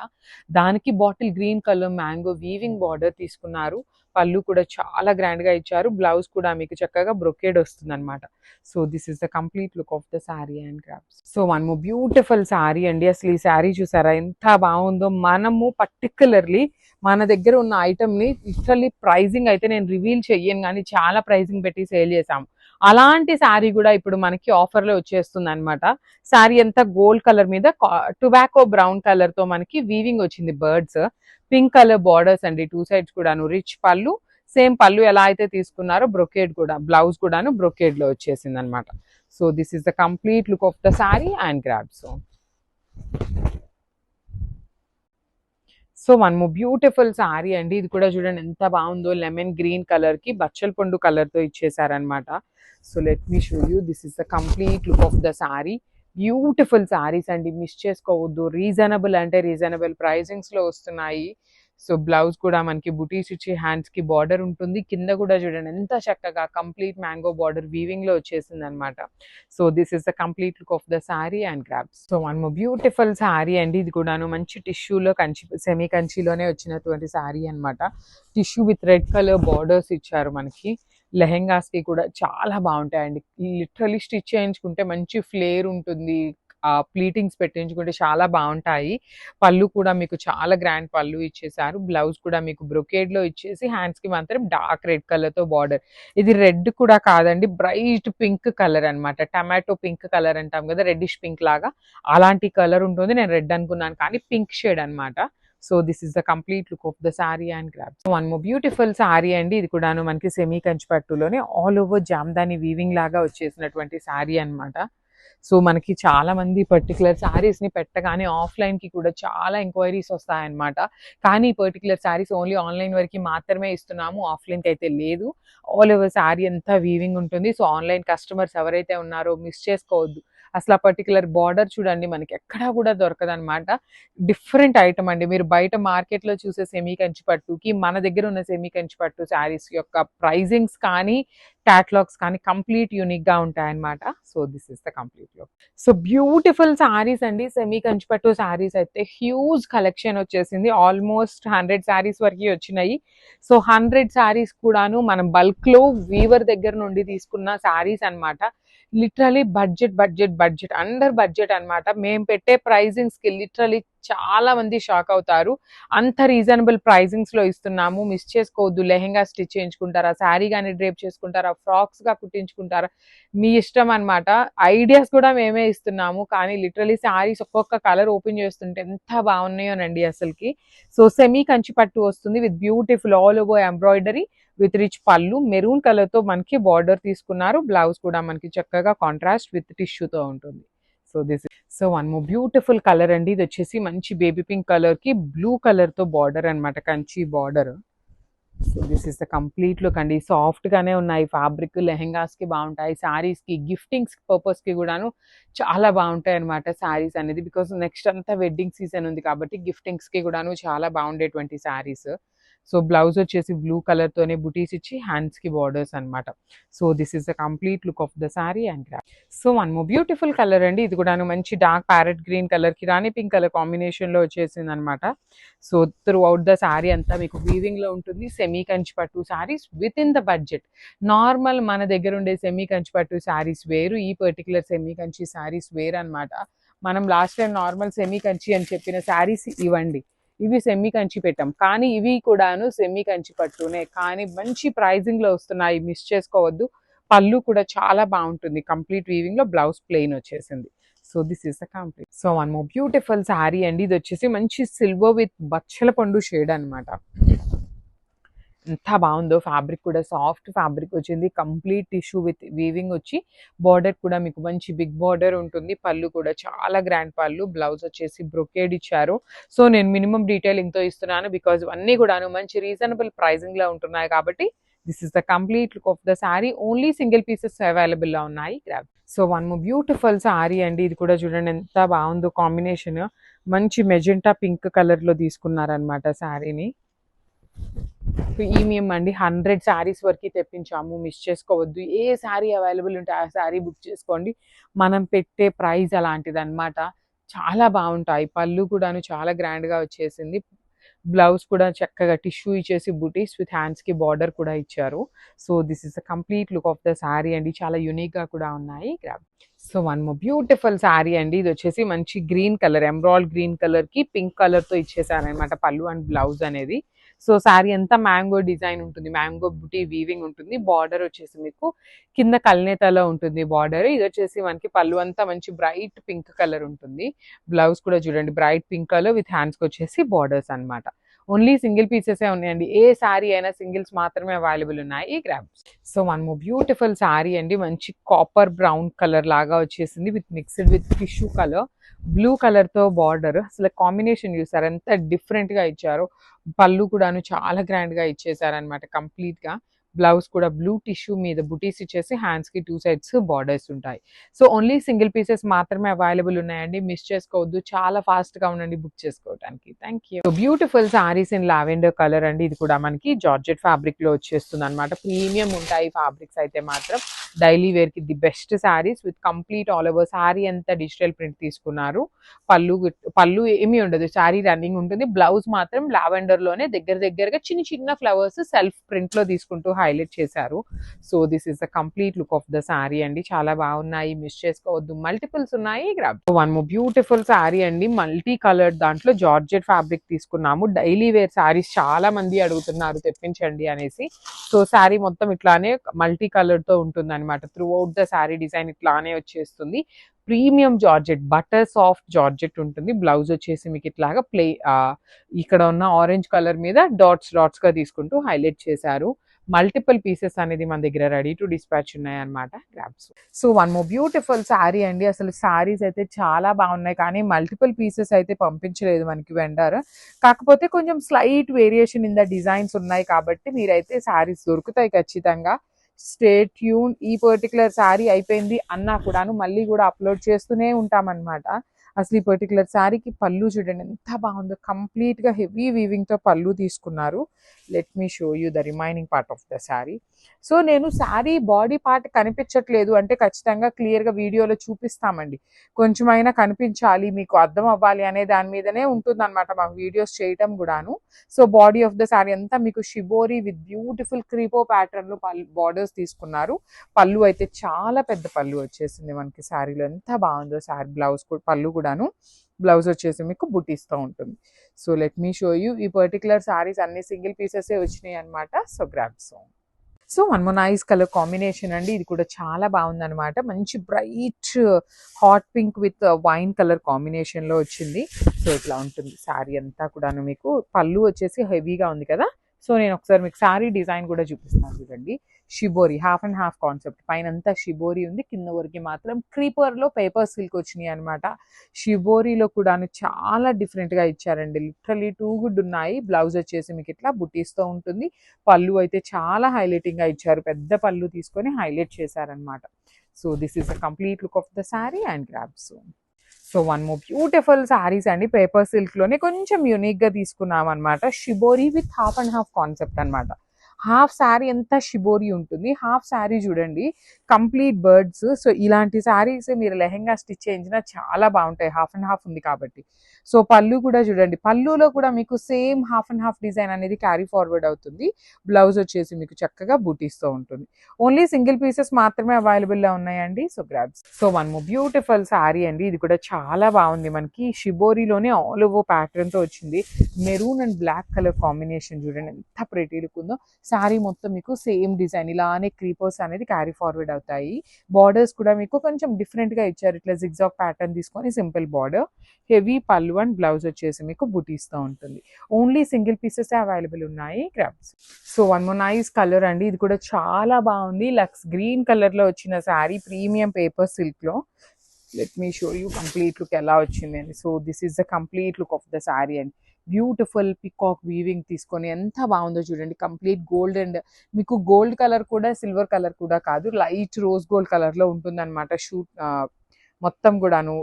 దానికి bottle green colour mango weaving border తీసుకున్నారు. పళ్ళు కూడా చాలా గ్రాండ్ గా ఇచ్చారు. బ్లౌజ్ కూడా మీకు చక్కగా బ్రొకేడ్ వస్తుంది అనమాట. So this is the complete look of the sari and grabs. So one more beautiful sari అండి. అసలు ఈ శారీ చూసారా ఎంత బాగుందో. మనము పర్టికులర్లీ మన దగ్గర ఉన్న ఐటమ్ ని లిటరల్లీ ప్రైజింగ్ అయితే నేను రివీల్ చెయ్యను, కానీ చాలా ప్రైజింగ్ పెట్టి సేల్ చేసాము. అలాంటి శారీ కూడా ఇప్పుడు మనకి ఆఫర్ లో వచ్చేస్తుంది అనమాట. శారీ అంతా గోల్డ్ కలర్ మీద టొబాకో బ్రౌన్ కలర్ తో మనకి వీవింగ్ వచ్చింది. బర్డ్స్ పింక్ కలర్ బార్డర్స్ అండి. టూ సైడ్స్ కూడాను రిచ్ పళ్ళు. సేమ్ పళ్ళు ఎలా అయితే తీసుకున్నారో బ్రొకేడ్ కూడా, బ్లౌజ్ కూడాను బ్రొకేడ్ లో వచ్చేసింది అనమాట. So this is the complete look of the sari and grab. So one more beautiful sari అండి. ఇది కూడా చూడండి ఎంత బాగుందో. లెమన్ గ్రీన్ కలర్ కి బచ్చల పండు కలర్ తో ఇచ్చేసారనమాట. So let me show you. This is the complete look of the sari. Beautiful saris అండి, మిస్ చేసుకోవద్దు. రీజనబుల్ అంటే రీజనబుల్ ప్రైజింగ్స్ లో వస్తున్నాయి. సో బ్లౌజ్ కూడా మనకి బుటీస్ ఇచ్చి హ్యాండ్స్ కి బార్డర్ ఉంటుంది. కింద కూడా చూడండి ఎంత చక్కగా కంప్లీట్ మ్యాంగో బార్డర్ వీవింగ్ లో వచ్చేసింది అనమాట. So this is the complete look of the sari and grabs. So one more beautiful sari అండి. ఇది కూడాను మంచి టిష్యూలో కంచి, సెమీ కంచిలోనే వచ్చినటువంటి సారీ అనమాట. Tissue with red colour borders ఇచ్చారు మనకి. లెహెంగాస్ కి కూడా చాలా బాగుంటాయండి. లిటరలీ స్టిచ్ చేయించుకుంటే మంచి ఫ్లేర్ ఉంటుంది. ప్లీటింగ్స్ పెట్టించుకుంటే చాలా బాగుంటాయి. పళ్ళు కూడా మీకు చాలా గ్రాండ్ పళ్ళు ఇచ్చేసారు. బ్లౌజ్ కూడా మీకు బ్రొకేడ్ లో ఇచ్చేసి హ్యాండ్స్ కి మాత్రం డార్క్ రెడ్ కలర్ తో బార్డర్. ఇది రెడ్ కూడా కాదండి, బ్రైట్ పింక్ కలర్ అన్నమాట. టమాటో పింక్ కలర్ అంటాం కదా, రెడ్డిష్ పింక్ లాగా అలాంటి కలర్ ఉంటుంది. నేను రెడ్ అనుకున్నాను కానీ పింక్ షేడ్ అన్నమాట. So this is the complete look of the sari and grab. One more beautiful sari అండి. ఇది కూడాను మనకి సెమీ కంచి పట్టులోనే ఆల్ ఓవర్ జామ్దాని వీవింగ్ లాగా వచ్చేసినటువంటి సారీ అన్నమాట. సో మనకి చాలా మంది పర్టికులర్ శారీస్ ని పెట్టగానే ఆఫ్లైన్ కి కూడా చాలా ఎంక్వైరీస్ వస్తాయన్నమాట. కానీ ఈ పర్టికులర్ శారీస్ ఓన్లీ ఆన్లైన్ వరకు మాత్రమే ఇస్తున్నాము, ఆఫ్లైన్ కి అయితే లేదు. ఆల్ ఓవర్ శారీ అంతా వీవింగ్ ఉంటుంది. సో ఆన్లైన్ కస్టమర్స్ ఎవరైతే ఉన్నారో మిస్ చేసుకోవద్దు. అసలు ఆ పర్టికులర్ బార్డర్ చూడండి, మనకి ఎక్కడా కూడా దొరకదు అనమాట. డిఫరెంట్ ఐటమ్ అండి. మీరు బయట మార్కెట్ లో చూసే సెమీ కంచి పట్టుకి మన దగ్గర ఉన్న సెమీ కంచి పట్టు శారీస్ యొక్క ప్రైజింగ్స్ కానీ క్యాటలాగ్స్ కానీ కంప్లీట్ యూనిక్ గా ఉంటాయన్నమాట. So this is the complete look. So beautiful saris అండి. సెమీ కంచి పట్టు సారీస్ అయితే హ్యూజ్ కలెక్షన్ వచ్చేసింది. ఆల్మోస్ట్ 100 సారీస్ వరకు వచ్చినాయి. సో 100 సారీస్ కూడాను మనం బల్క్ లో వీవర్ దగ్గర నుండి తీసుకున్న సారీస్ అన్నమాట. లిటరలీ బడ్జెట్ అండర్ బడ్జెట్ అన్నమాట. మేము పెట్టే ప్రైజింగ్స్ కి లిటరలీ చాలా మంది షాక్ అవుతారు. అంత రీజనబుల్ ప్రైజింగ్స్ లో ఇస్తున్నాము, మిస్ చేసుకోవద్దు. లెహెంగా స్టిచ్ చేయించుకుంటారా, శారీ కానీ డ్రేప్ చేసుకుంటారా, ఫ్రాక్స్ గా కుట్టించుకుంటారా, మీ ఇష్టం అన్నమాట. ఐడియాస్ కూడా మేమే ఇస్తున్నాము. కానీ లిటరలీ శారీస్ ఒక్కొక్క కలర్ ఓపెన్ చేస్తుంటే ఎంత బాగున్నాయోనండి అసలుకి. సో సెమీ కంచి పట్టు వస్తుంది with beautiful all over embroidery with rich పళ్ళు. మెరూన్ కలర్ తో మనకి బార్డర్ తీసుకున్నారు. బ్లౌజ్ కూడా మనకి చక్కగా కాంట్రాస్ట్ విత్ టిష్యూతో ఉంటుంది. So one more beautiful colour అండి. ఇది వచ్చేసి మంచి బేబీ పింక్ కలర్ కి బ్లూ కలర్ తో బార్డర్ అన్నమాట, Kanchi border. So this is the complete look అండి. సాఫ్ట్ గానే ఉన్నాయి. ఫ్యాబ్రిక్ లెహెంగాస్ కి బాగుంటాయి, సారీస్ కి గిఫ్టింగ్స్ పర్పస్ కి కూడాను చాలా బాగుంటాయి అనమాట సారీస్ అనేది. బికాస్ నెక్స్ట్ అంతా వెడ్డింగ్ సీజన్ ఉంది కాబట్టి గిఫ్టింగ్స్ కి కూడాను చాలా బాగుండేటువంటి సారీస్. సో బ్లౌజ్ వచ్చేసి బ్లూ కలర్ తోనే బుటీస్ ఇచ్చి హ్యాండ్స్ కి బార్డర్స్ అన్నమాట. So this is the complete look of the sari and grab. So one more beautiful colour అండి. ఇది కూడాను మంచి డార్క్ ప్యారెట్ గ్రీన్ కలర్ కి రాణి పింక్ కలర్ కాంబినేషన్ లో వచ్చేసింది అనమాట. So throughout the sorry అంతా మీకు వీవింగ్ లో ఉంటుంది. సెమీ కంచి పట్టు saris with in the budget. Normal మన దగ్గర ఉండే సెమీ కంచి పట్టు సారీస్ వేరు, ఈ పర్టికులర్ సెమీ కంచి సారీస్ వేరు అనమాట. మనం last time normal semi Kanchi అని చెప్పిన సారీస్ ఇవ్వండి. ఇవి సెమీ కంచి పెట్టాం, కానీ ఇవి కూడాను సెమీ కంచి పట్టునే, కానీ మంచి ప్రైజింగ్ లో వస్తున్నాయి, మిస్ చేసుకోవద్దు. పళ్ళు కూడా చాలా బాగుంటుంది, కంప్లీట్ వీవింగ్ లో, బ్లౌజ్ ప్లెయిన్ వచ్చేసింది. So this is the complete. So one more beautiful sari అండి, ఇది వచ్చేసి మంచి సిల్వర్ విత్ బచ్చల పండు షేడ్ అనమాట. ఎంత బాగుందో, ఫ్యాబ్రిక్ కూడా సాఫ్ట్ ఫ్యాబ్రిక్ వచ్చింది, కంప్లీట్ టిష్యూ విత్ వీవింగ్ వచ్చి, బార్డర్ కూడా మీకు మంచి బిగ్ బార్డర్ ఉంటుంది, పళ్ళు కూడా చాలా గ్రాండ్ పళ్ళు, బ్లౌజ్ వచ్చేసి బ్రొకేడ్ ఇచ్చారు. సో నేను మినిమం డీటెయిలింగ్ తో ఇస్తున్నాను, బికాజ్ అన్ని కూడాను మంచి రీజనబుల్ ప్రైజింగ్ లో ఉంటున్నాయి కాబట్టి. This is the complete look of the sari, only single pieces available లో ఉన్నాయి, grab. So one more beautiful sari అండి, ఇది కూడా చూడండి ఎంత బాగుందో కాంబినేషన్, మంచి మెజెంటా పింక్ కలర్ లో తీసుకున్నారనమాట శారీని. ప్రీమియం అండి, 100 శారీస్ వరకు తెప్పించాము, మిస్ చేసుకోవద్దు. ఏ శారీ అవైలబుల్ ఉంటే ఆ శారీ బుక్ చేసుకోండి, మనం పెట్టే ప్రైస్ అలాంటిది అనమాట. చాలా బాగుంటాయి, పళ్ళు కూడాను చాలా గ్రాండ్ గా వచ్చేసింది, బ్లౌజ్ కూడా చక్కగా టిష్యూ ఇచ్చేసి బుటీస్ విత్ హ్యాండ్స్ కి బార్డర్ కూడా ఇచ్చారు. So this is the complete look of the sari అండి, చాలా యూనిక్ గా కూడా ఉన్నాయి, grab. So one more beautiful sari అండి, ఇది వచ్చేసి మంచి green colour, emerald green colour కి పింక్ కలర్ తో ఇచ్చేసారనమాట పళ్ళు అండ్ బ్లౌజ్ అనేది. సో శారీ అంతా మ్యాంగో డిజైన్ ఉంటుంది, మ్యాంగో బుటీ వీవింగ్ ఉంటుంది, బార్డర్ వచ్చేసి మీకు కింద కల్నేతలో ఉంటుంది బార్డర్. ఇది వచ్చేసి మనకి పళ్ళు అంతా మంచి బ్రైట్ పింక్ కలర్ ఉంటుంది, బ్లౌజ్ కూడా చూడండి బ్రైట్ పింక్ కలర్ విత్ హ్యాండ్స్కి వచ్చేసి బార్డర్స్ అనమాట. ఓన్లీ సింగిల్ పీసెసే ఉన్నాయండి, ఏ శారీ అయినా సింగిల్స్ మాత్రమే అవైలబుల్ ఉన్నాయి, grabs. So one more beautiful sari అండి, మంచి కాపర్ బ్రౌన్ కలర్ లాగా వచ్చేసింది with mixed with tissue colour, blue colour తో బార్డర్. అసలు కాంబినేషన్ చూసారు ఎంత డిఫరెంట్ గా ఇచ్చారో, పళ్ళు కూడాను చాలా గ్రాండ్ గా ఇచ్చేసారనమాట కంప్లీట్ గా. బ్లౌజ్ కూడా బ్లూ టిష్యూ మీద బుటీస్ ఇచ్చేసి హ్యాండ్స్ కి 2 సైడ్స్ బార్డర్స్ ఉంటాయి. సో ఓన్లీ సింగిల్ పీసెస్ మాత్రమే అవైలబుల్ ఉన్నాయండి, మిస్ చేసుకోవద్దు, చాలా ఫాస్ట్ గా ఉండండి బుక్ చేసుకోవడానికి. Thank you. Beautiful saris in lavender colour అండి, ఇది కూడా మనకి జార్జెట్ ఫ్యాబ్రిక్ లో వచ్చేస్తుంది అనమాట. ప్రీమియం ఉంటాయి ఫ్యాబ్రిక్స్ అయితే మాత్రం, డైలీ వేర్ కి the best saris with complete all over sorry అంతా డిజిటల్ ప్రింట్ తీసుకున్నారు. పళ్ళు ఏమీ ఉండదు, సారీ రన్నింగ్ ఉంటుంది, బ్లౌజ్ మాత్రం లావెండర్ లోనే దగ్గరగా చిన్న చిన్న ఫ్లవర్స్ సెల్ఫ్ ప్రింట్ లో తీసుకుంటూ హైలైట్ చేశారు. So this is the complete look of the sorry అండి, చాలా బాగున్నాయి, మిస్ చేసుకోవద్దు, మల్టిపుల్స్ ఉన్నాయి, grab. One more beautiful sari అండి, మల్టీ కలర్ దాంట్లో జార్జెట్ ఫ్యాబ్రిక్ తీసుకున్నాము. డైలీ వేర్ సారీస్ చాలా మంది అడుగుతున్నారు తెప్పించండి అనేసి. సో సారీ మొత్తం ఇట్లానే మల్టీ కలర్ తో ఉంటుంది అనమాట, throughout the sorry design ఇట్లానే వచ్చేస్తుంది. Premium georgette, butter soft georgette ఉంటుంది, బ్లౌజ్ వచ్చేసి మీకు ఇట్లాగా ఇక్కడ ఉన్న ఆరెంజ్ కలర్ మీద డాట్స్ గా తీసుకుంటూ హైలైట్ చేశారు. మల్టిపుల్ పీసెస్ అనేది మన దగ్గర రెడీ టు డిస్పాచ్ ఉన్నాయి అనమాట, grabs. So one more beautiful sari అండి, అసలు శారీస్ అయితే చాలా బాగున్నాయి, కానీ మల్టిపుల్ పీసెస్ అయితే పంపించలేదు మనకి వెండర్. కాకపోతే కొంచెం slight variation in the designs ఉన్నాయి కాబట్టి మీరైతే శారీస్ దొరుకుతాయి ఖచ్చితంగా. Stay tune. ఈ పర్టికులర్ శారీ అయిపోయింది అన్నా కూడాను మళ్ళీ కూడా అప్లోడ్ చేస్తూనే ఉంటామన్నమాట. అసలు ఈ పర్టికులర్ శారీకి పళ్ళు చూడండి ఎంత బాగుందో, కంప్లీట్ గా హెవీ వీవింగ్ తో పళ్ళు తీసుకున్నారు. Let me show you the remaining part of the sari. So నేను శారీ బాడీ పార్ట్ కనిపించట్లేదు అంటే ఖచ్చితంగా క్లియర్ గా వీడియోలో చూపిస్తామండి, కొంచెమైనా కనిపించాలి మీకు అర్థం అవ్వాలి అనే దాని మీదనే ఉంటుంది అనమాట మాకు వీడియోస్ చేయటం కూడాను. So body of the sari అంతా మీకు షిబోరి విత్ బ్యూటిఫుల్ క్రీపో ప్యాటర్న్ లో బార్డర్స్ తీసుకున్నారు. పళ్ళు అయితే చాలా పెద్ద పళ్ళు వచ్చేసింది మనకి శారీలో, ఎంత బాగుందో శారీ. బ్లౌజ్ పళ్ళు కూడాను, బ్లౌజ్ వచ్చేసి మీకు బుటీస్తో ఉంటుంది. So let me show you. ఈ పర్టికులర్ సారీస్ అన్ని సింగిల్ పీసెస్ వచ్చినాయి అనమాట. So grab so one more nice colour combination అండి, ఇది కూడా చాలా బాగుంది అనమాట. మంచి bright hot pink with wine colour combination లో వచ్చింది. సో ఇట్లా ఉంటుంది శారీ అంతా కూడాను. మీకు పళ్ళు వచ్చేసి హెవీగా ఉంది కదా. సో నేను ఒకసారి మీకు శారీ డిజైన్ కూడా చూపిస్తాను చూడండి. Shibori half and half concept, పైన అంతా షిబోరి ఉంది, కింద వరకు మాత్రం క్రీపర్ లో పేపర్ సిల్క్ వచ్చినాయి అనమాట. షిబోరిలో కూడా చాలా డిఫరెంట్ గా ఇచ్చారండి, లిటరలీ టూ గుడ్ ఉన్నాయి. బ్లౌజ్ వచ్చేసి మీకు ఇట్లా బుటీస్తో ఉంటుంది. పళ్ళు అయితే చాలా హైలైటింగ్ గా ఇచ్చారు, పెద్ద పళ్ళు తీసుకొని హైలైట్ చేశారనమాట. So this is the complete look of the sari and grabs. So one more beautiful saris అండి, పేపర్ సిల్క్ లోనే కొంచెం యూనిక్ గా తీసుకున్నాం అనమాట. Shibori with half and half concept అనమాట. హాఫ్ శారీ అంతా షిబోరి ఉంటుంది, హాఫ్ శారీ చూడండి కంప్లీట్ బర్డ్స్. సో ఇలాంటి శారీస్ మీరు లెహెంగా స్టిచ్ చేయించినా చాలా బాగుంటాయి, హాఫ్ అండ్ హాఫ్ ఉంది కాబట్టి. సో పళ్ళు కూడా చూడండి, పళ్ళులో కూడా మీకు same half and half design అనేది క్యారీ ఫార్వర్డ్ అవుతుంది. బ్లౌజ్ వచ్చేసి మీకు చక్కగా బూటీస్తో ఉంటుంది. ఓన్లీ సింగిల్ పీసెస్ మాత్రమే అవైలబుల్లో ఉన్నాయండి. So grabs. So one more beautiful sari అండి. ఇది కూడా చాలా బాగుంది. మనకి షిబోరిలోనే ఆల్ ఓవర్ ప్యాటర్న్తో వచ్చింది. Maroon and black colour combination చూడండి ఎంత ప్రెటీ లుక్ ఉందో. శారీ మొత్తం మీకు సేమ్ డిజైన్ ఇలానే క్రీపర్స్ అనేది క్యారీ ఫార్వర్డ్ అవుతాయి. బార్డర్స్ కూడా మీకు కొంచెం డిఫరెంట్గా ఇచ్చారు. ఇట్లా జిగ్జాగ్ ప్యాటర్న్ తీసుకొని సింపుల్ బార్డర్, హెవీ పళ్ళు అండ్ బ్లౌజ్ వచ్చేసి మీకు బుటీస్తో ఉంటుంది. ఓన్లీ సింగిల్ పీసెస్ అవైలబుల్ ఉన్నాయి. Grabs. So one more nice colour అండి. ఇది కూడా చాలా బాగుంది. లక్స్ గ్రీన్ కలర్లో వచ్చిన శారీ, ప్రీమియం పేపర్ సిల్క్లో. Let me show you complete look ఎలా వచ్చింది అని. So this is the complete look of the sari and beautiful peacock weaving తీసుకొని ఎంత బాగుందో చూడండి. కంప్లీట్ గోల్డ్ అండ్ మీకు గోల్డ్ కలర్ కూడా సిల్వర్ కలర్ కూడా కాదు, లైట్ రోజ్ గోల్డ్ కలర్లో ఉంటుంది అనమాట. షూట్ మొత్తం కూడాను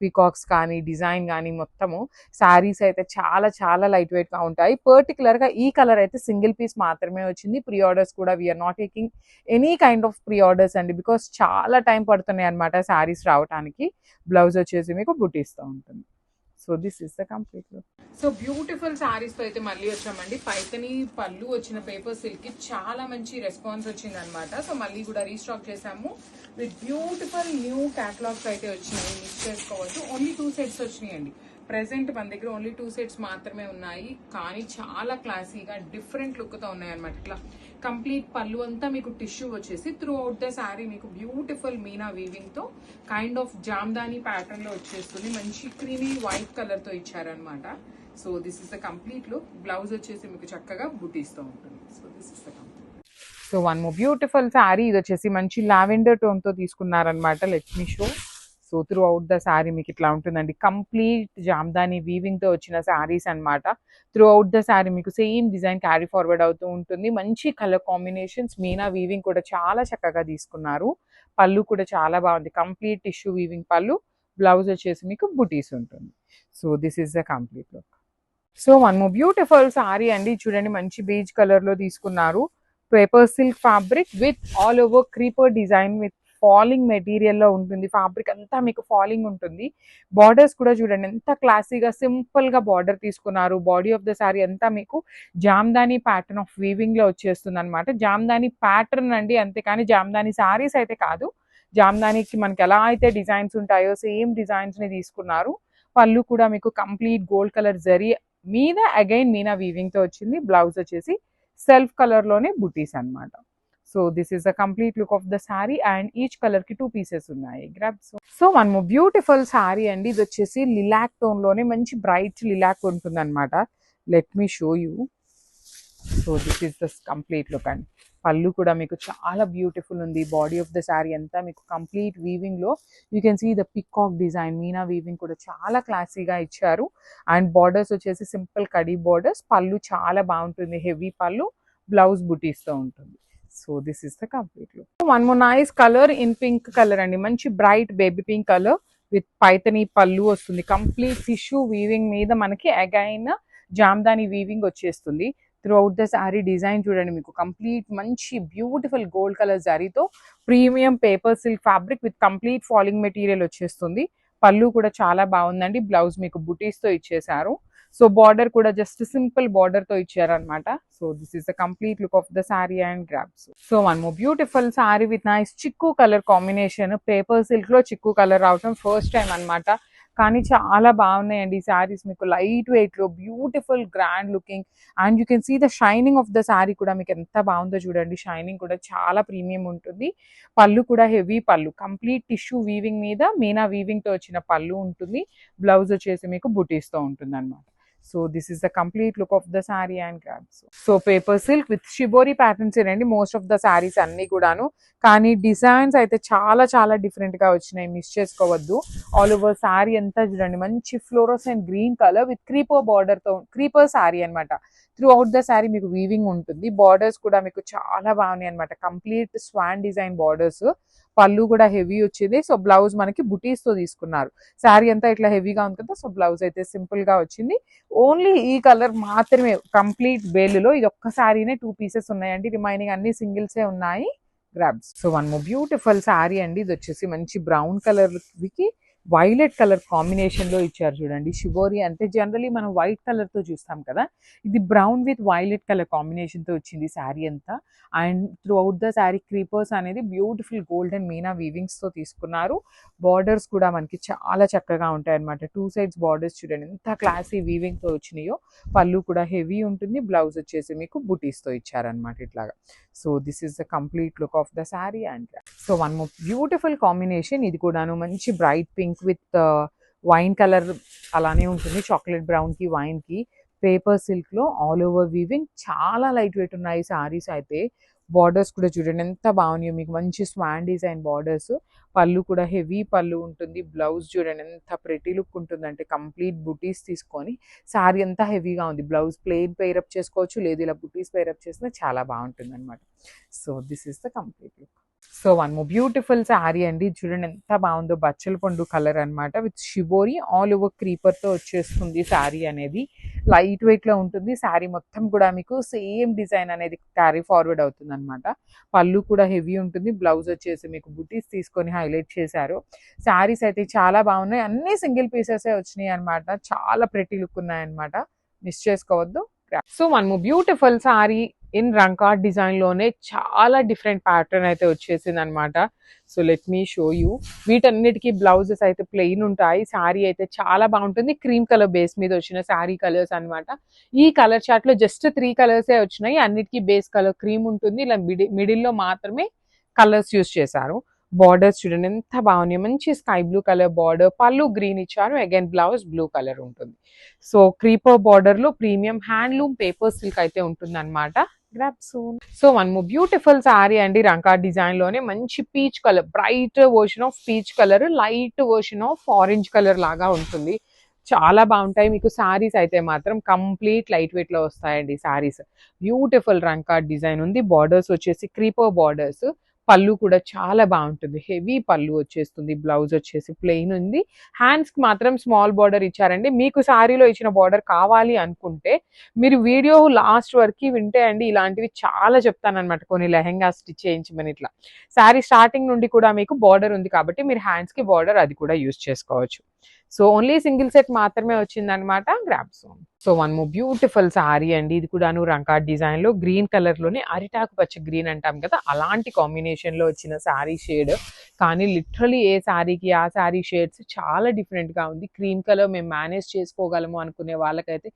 పీకాక్స్ కానీ డిజైన్ కానీ మొత్తము శారీస్ అయితే చాలా చాలా లైట్ వెయిట్గా ఉంటాయి. పర్టికులర్గా ఈ కలర్ అయితే సింగిల్ పీస్ మాత్రమే వచ్చింది. ప్రీ ఆర్డర్స్ కూడా we're not taking any kind of pre orders అండి, బికాస్ చాలా టైం పడుతున్నాయి అనమాట శారీస్ రావడానికి. బ్లౌజ్ వచ్చేసి మీకు బుటీస్తో ఉంటుంది. So this is the complete look. So beautiful శారీస్తో అయితే మళ్ళీ వచ్చామండి. పైతని పళ్ళు వచ్చిన పేపర్ సిల్క్కి చాలా మంచి రెస్పాన్స్ వచ్చింది అనమాట. సో మళ్ళీ కూడా రీస్టాక్ చేసాము విత్ బ్యూటిఫుల్ న్యూ క్యాటలాగ్స్ అయితే వచ్చినాయి. మిస్ చేసుకోవచ్చు. ఓన్లీ 2 సెట్స్ వచ్చినాయండి. ప్రెసెంట్ మన దగ్గర ఓన్లీ 2 సెట్స్ మాత్రమే ఉన్నాయి, కానీ చాలా క్లాసీగా డిఫరెంట్ లుక్తో ఉన్నాయి అనమాట. ఇట్లా కంప్లీట్ పళ్ళు అంతా మీకు టిష్యూ వచ్చేసి త్రూ అవుట్ ద శారీ మీకు బ్యూటిఫుల్ మీనా వీవింగ్తో కైండ్ ఆఫ్ జామ్దానీ ప్యాటర్న్లో వచ్చేస్తుంది. మంచి క్రీమీ వైట్ కలర్తో ఇచ్చారనమాట. So this is the complete look. Blouse వచ్చేసి మీకు చక్కగా బుటీస్తో ఉంటుంది. So this is the complete. So one more beautiful sari. ఇది వచ్చేసి మంచి లావెండర్ టోన్తో తీసుకున్నారనమాట. Let me show. So throughout the sari మీకు ఇట్లా ఉంటుందండి. కంప్లీట్ జామ్దానీ వీవింగ్తో వచ్చిన శారీస్ అనమాట. త్రూ అవుట్ ద శారీ మీకు సేమ్ డిజైన్ క్యారీ ఫార్వర్డ్ అవుతూ ఉంటుంది. మంచి కలర్ కాంబినేషన్స్, మీనా వీవింగ్ కూడా చాలా చక్కగా తీసుకున్నారు. పళ్ళు కూడా చాలా బాగుంది. కంప్లీట్ టిష్యూ వీవింగ్ పళ్ళు, బ్లౌజ్ వచ్చేసి మీకు బుటీస్ ఉంటుంది. So this is the complete look. So one more beautiful sari అండి. చూడండి మంచి బేజ్ కలర్లో తీసుకున్నారు. Paper silk fabric with all over creeper design with falling మెటీరియల్లో ఉంటుంది. ఫ్యాబ్రిక్ అంతా మీకు ఫాలింగ్ ఉంటుంది. బార్డర్స్ కూడా చూడండి ఎంత క్లాసీగా సింపుల్గా బార్డర్ తీసుకున్నారు. బాడీ ఆఫ్ ద శారీ అంతా మీకు జామ్దానీ ప్యాటర్న్ ఆఫ్ వీవింగ్లో వచ్చేస్తుంది అనమాట. జామ్దానీ ప్యాటర్న్ అండి, అంతేకాని జామ్దానీ శారీస్ అయితే కాదు. జామ్దానీకి మనకి ఎలా అయితే డిజైన్స్ ఉంటాయో సేమ్ డిజైన్స్ని తీసుకున్నారు. పళ్ళు కూడా మీకు కంప్లీట్ గోల్డ్ కలర్ జరీ మీద అగైన్ మీనా వీవింగ్తో వచ్చింది. బ్లౌజ్ వచ్చేసి సెల్ఫ్ కలర్లోనే బుటీస్ అనమాట. So this is the complete look of the sari and each కలర్కి 2 పీసెస్ ఉన్నాయి. Grab. So one more beautiful sari అండి. ఇది వచ్చేసి లిలాక్ టోన్లోనే మంచి బ్రైట్ లిలాక్ ఉంటుంది అనమాట. Let me show you. So this is the complete look అండి. పళ్ళు కూడా మీకు చాలా బ్యూటిఫుల్ ఉంది. బాడీ ఆఫ్ ద శారీ అంతా మీకు కంప్లీట్ వీవింగ్లో you can see the peacock design, Meena weaving కూడా చాలా క్లాసీగా ఇచ్చారు. అండ్ బార్డర్స్ వచ్చేసి సింపుల్ కడీ బార్డర్స్. పళ్ళు చాలా బాగుంటుంది, హెవీ పళ్ళు, బ్లౌజ్ బుటీస్తో ఉంటుంది. So this is the complete look. One more nice colour in pink colour అండి. మంచి bright baby pink colour with Paithani పళ్ళు వస్తుంది. కంప్లీట్ టిష్యూ వీవింగ్ మీద మనకి అగైన్ జామ్దానీ వీవింగ్ వచ్చేస్తుంది. Throughout the sari design చూడండి మీకు కంప్లీట్ మంచి బ్యూటిఫుల్ గోల్డ్ కలర్ జరీతో premium paper silk fabric with complete falling material వచ్చేస్తుంది. పళ్ళు కూడా చాలా బాగుందండి. బ్లౌజ్ మీకు బుటీస్తో ఇచ్చేసారు. సో బార్డర్ కూడా జస్ట్ సింపుల్ బార్డర్తో ఇచ్చారనమాట. So this is the complete look of the sari and grabs. So one more beautiful sari with nice చిక్కు కలర్ కాంబినేషన్. పేపర్ సిల్క్లో చిక్కు కలర్ రావటం ఫస్ట్ టైం అనమాట, కానీ చాలా బాగున్నాయండి ఈ శారీస్. మీకు లైట్ వెయిట్లో beautiful grand looking and you can see the shining of the sari కూడా మీకు ఎంత బాగుందో చూడండి. షైనింగ్ కూడా చాలా ప్రీమియం ఉంటుంది. పళ్ళు కూడా హెవీ పళ్ళు, కంప్లీట్ టిష్యూ వీవింగ్ మీద మీనా వీవింగ్తో వచ్చిన పళ్ళు ఉంటుంది. బ్లౌజ్ వచ్చేసి మీకు బుటీస్తో ఉంటుంది అనమాట. So this is the complete look of the sari and grabs. So paper silk with shibori patterns ఏనండి మోస్ట్ ఆఫ్ ద శారీస్ అన్ని కూడాను, కానీ డిజైన్స్ అయితే చాలా చాలా డిఫరెంట్గా వచ్చినాయి, మిస్ చేసుకోవద్దు. ఆల్ ఓవర్ శారీ అంతా చూడండి మంచి fluorescent green colour with creeper బార్డర్తో, క్రీపర్ శారీ అనమాట. త్రూ అవుట్ ద శారీ మీకు వీవింగ్ ఉంటుంది. బార్డర్స్ కూడా మీకు చాలా బాగున్నాయి అనమాట. Complete Schwann design borders. పళ్ళు కూడా హెవీ వచ్చింది. సో బ్లౌజ్ మనకి బుటీస్తో తీసుకున్నారు. శారీ అంతా ఇట్లా హెవీగా ఉంది కదా, సో బ్లౌజ్ అయితే సింపుల్గా వచ్చింది. ఓన్లీ ఈ కలర్ మాత్రమే కంప్లీట్ బేలులో ఇది ఒక్క శారీనే 2 పీసెస్ ఉన్నాయండి. రిమైనింగ్ అన్ని సింగిల్సే ఉన్నాయి. Grabs. So one more beautiful sari అండి. ఇది వచ్చేసి మంచి బ్రౌన్ కలర్కి వైలెట్ కలర్ కాంబినేషన్లో ఇచ్చారు చూడండి. షిబోరి అంటే జనరలీ మనం వైట్ కలర్తో చూస్తాం కదా, ఇది బ్రౌన్ విత్ వైలెట్ కలర్ కాంబినేషన్తో వచ్చింది శారీ అంతా. And through out the sari creepers అనేది బ్యూటిఫుల్ గోల్డెన్ మీనా వీవింగ్స్తో తీసుకున్నారు. బార్డర్స్ కూడా మనకి చాలా చక్కగా ఉంటాయి అనమాట. 2 సైడ్స్ బార్డర్స్ చూడండి ఎంత క్లాసీ వీవింగ్తో వచ్చినాయో. పళ్ళు కూడా హెవీ ఉంటుంది. బ్లౌజ్ వచ్చేసి మీకు బుటీస్తో ఇచ్చారనమాట ఇట్లాగా. So this is the complete look of the sari. And so one more beautiful combination, ఇది కూడాను మంచి bright pink with wine colour అలానే ఉంటుంది. చాక్లెట్ బ్రౌన్కి వైన్కి పేపర్ సిల్క్లో ఆల్ ఓవర్ వీవింగ్. చాలా లైట్ వెయిట్ ఉన్నాయి శారీస్ అయితే. బార్డర్స్ కూడా చూడండి ఎంత బాగున్నాయో, మీకు మంచి స్వాన్ డిజైన్ బార్డర్స్. పళ్ళు కూడా హెవీ పళ్ళు ఉంటుంది. బ్లౌజ్ చూడండి ఎంత ప్రెటీ లుక్ ఉంటుందంటే కంప్లీట్ బుటీస్ తీసుకొని శారీ అంతా హెవీగా ఉంది. బ్లౌజ్ ప్లెయిన్ పేరప్ చేసుకోవచ్చు, లేదు ఇలా బుటీస్ పేరప్ చేసినా చాలా బాగుంటుంది అనమాట. So this is the complete look. So one more beautiful sari అండి, చూడండి ఎంత బాగుందో. బచ్చల పండు కలర్ అనమాట విత్ షిబోరి ఆల్ ఓవర్ క్రీపర్తో వచ్చేస్తుంది శారీ అనేది. లైట్ వెయిట్లో ఉంటుంది. శారీ మొత్తం కూడా మీకు సేమ్ డిజైన్ అనేది క్యారీ ఫార్వర్డ్ అవుతుంది అనమాట. పళ్ళు కూడా హెవీ ఉంటుంది. బ్లౌజ్ వచ్చేసి మీకు బుటీస్ తీసుకొని హైలైట్ చేశారు. శారీస్ అయితే చాలా బాగున్నాయి. అన్ని సింగిల్ పీసెసే వచ్చినాయి అనమాట. చాలా ప్రెటీ లుక్ ఉన్నాయన్నమాట, మిస్ చేసుకోవద్దు. సో మనము బ్యూటిఫుల్ శారీ ఇన్ రంకాట్ డిజైన్ లోనే చాలా డిఫరెంట్ ప్యాటర్న్ అయితే వచ్చేసింది అనమాట. So let me show you. వీటన్నిటికీ బ్లౌజెస్ అయితే ప్లెయిన్ ఉంటాయి. శారీ అయితే చాలా బాగుంటుంది. క్రీమ్ కలర్ బేస్ మీద వచ్చిన శారీ కలర్స్ అనమాట. ఈ కలర్ చార్ట్ లో జస్ట్ 3 కలర్సే వచ్చినాయి. అన్నిటికీ బేస్ కలర్ క్రీమ్ ఉంటుంది. ఇలా మిడిల్లో మాత్రమే కలర్స్ యూస్ చేశారు. బార్డర్స్ చూడండి ఎంత బాగున్నాయి. మంచి స్కై బ్లూ కలర్ బార్డర్, పళ్ళు గ్రీన్ ఇచ్చారు. అగైన్ బ్లౌజ్ బ్లూ కలర్ ఉంటుంది. సో క్రీపర్ బార్డర్ లో ప్రీమియం హ్యాండ్లూమ్ పేపర్ సిల్క్ అయితే ఉంటుంది అనమాట. So one more beautiful sari అండి, రంకాట్ డిజైన్ లోనే మంచి peach colour, bright version of peach colour, light version of orange colour లాగా ఉంటుంది. చాలా బాగుంటాయి మీకు శారీస్ అయితే మాత్రం. కంప్లీట్ లైట్ వెయిట్ లో వస్తాయండి శారీస్. బ్యూటిఫుల్ రంకాట్ డిజైన్ ఉంది. బార్డర్స్ వచ్చేసి క్రీపర్ బార్డర్స్. పళ్ళు కూడా చాలా బాగుంటుంది. హెవీ పళ్ళు వచ్చేస్తుంది. బ్లౌజ్ వచ్చేసి ప్లెయిన్ ఉంది. హ్యాండ్స్ కి మాత్రం స్మాల్ బార్డర్ ఇచ్చారండి. మీకు శారీలో ఇచ్చిన బార్డర్ కావాలి అనుకుంటే మీరు వీడియో లాస్ట్ వరకు వింటే అండి ఇలాంటివి చాలా చెప్తానన్నమాట. కొన్ని లెహెంగా స్టిచ్ చేయించమని ఇట్లా. శారీ స్టార్టింగ్ నుండి కూడా మీకు బార్డర్ ఉంది కాబట్టి మీరు హ్యాండ్స్ కి బార్డర్ అది కూడా యూస్ చేసుకోవచ్చు. సో ఓన్లీ సింగిల్ సెట్ మాత్రమే వచ్చిందనమాట. గ్రాబ్ సోన్. So one more beautiful sari అండి, ఇది కూడాను రంకాట్ డిజైన్ లో గ్రీన్ కలర్ లోనే అరిటాకు పచ్చ గ్రీన్ అంటాం కదా, అలాంటి కాంబినేషన్ లో వచ్చిన శారీ షేడ్. కానీ లిటరలీ ఏ శారీకి ఆ శారీ షేడ్స్ చాలా డిఫరెంట్ గా ఉంది. క్రీమ్ కలర్ మేము మేనేజ్ చేసుకోగలము అనుకునే వాళ్ళకైతే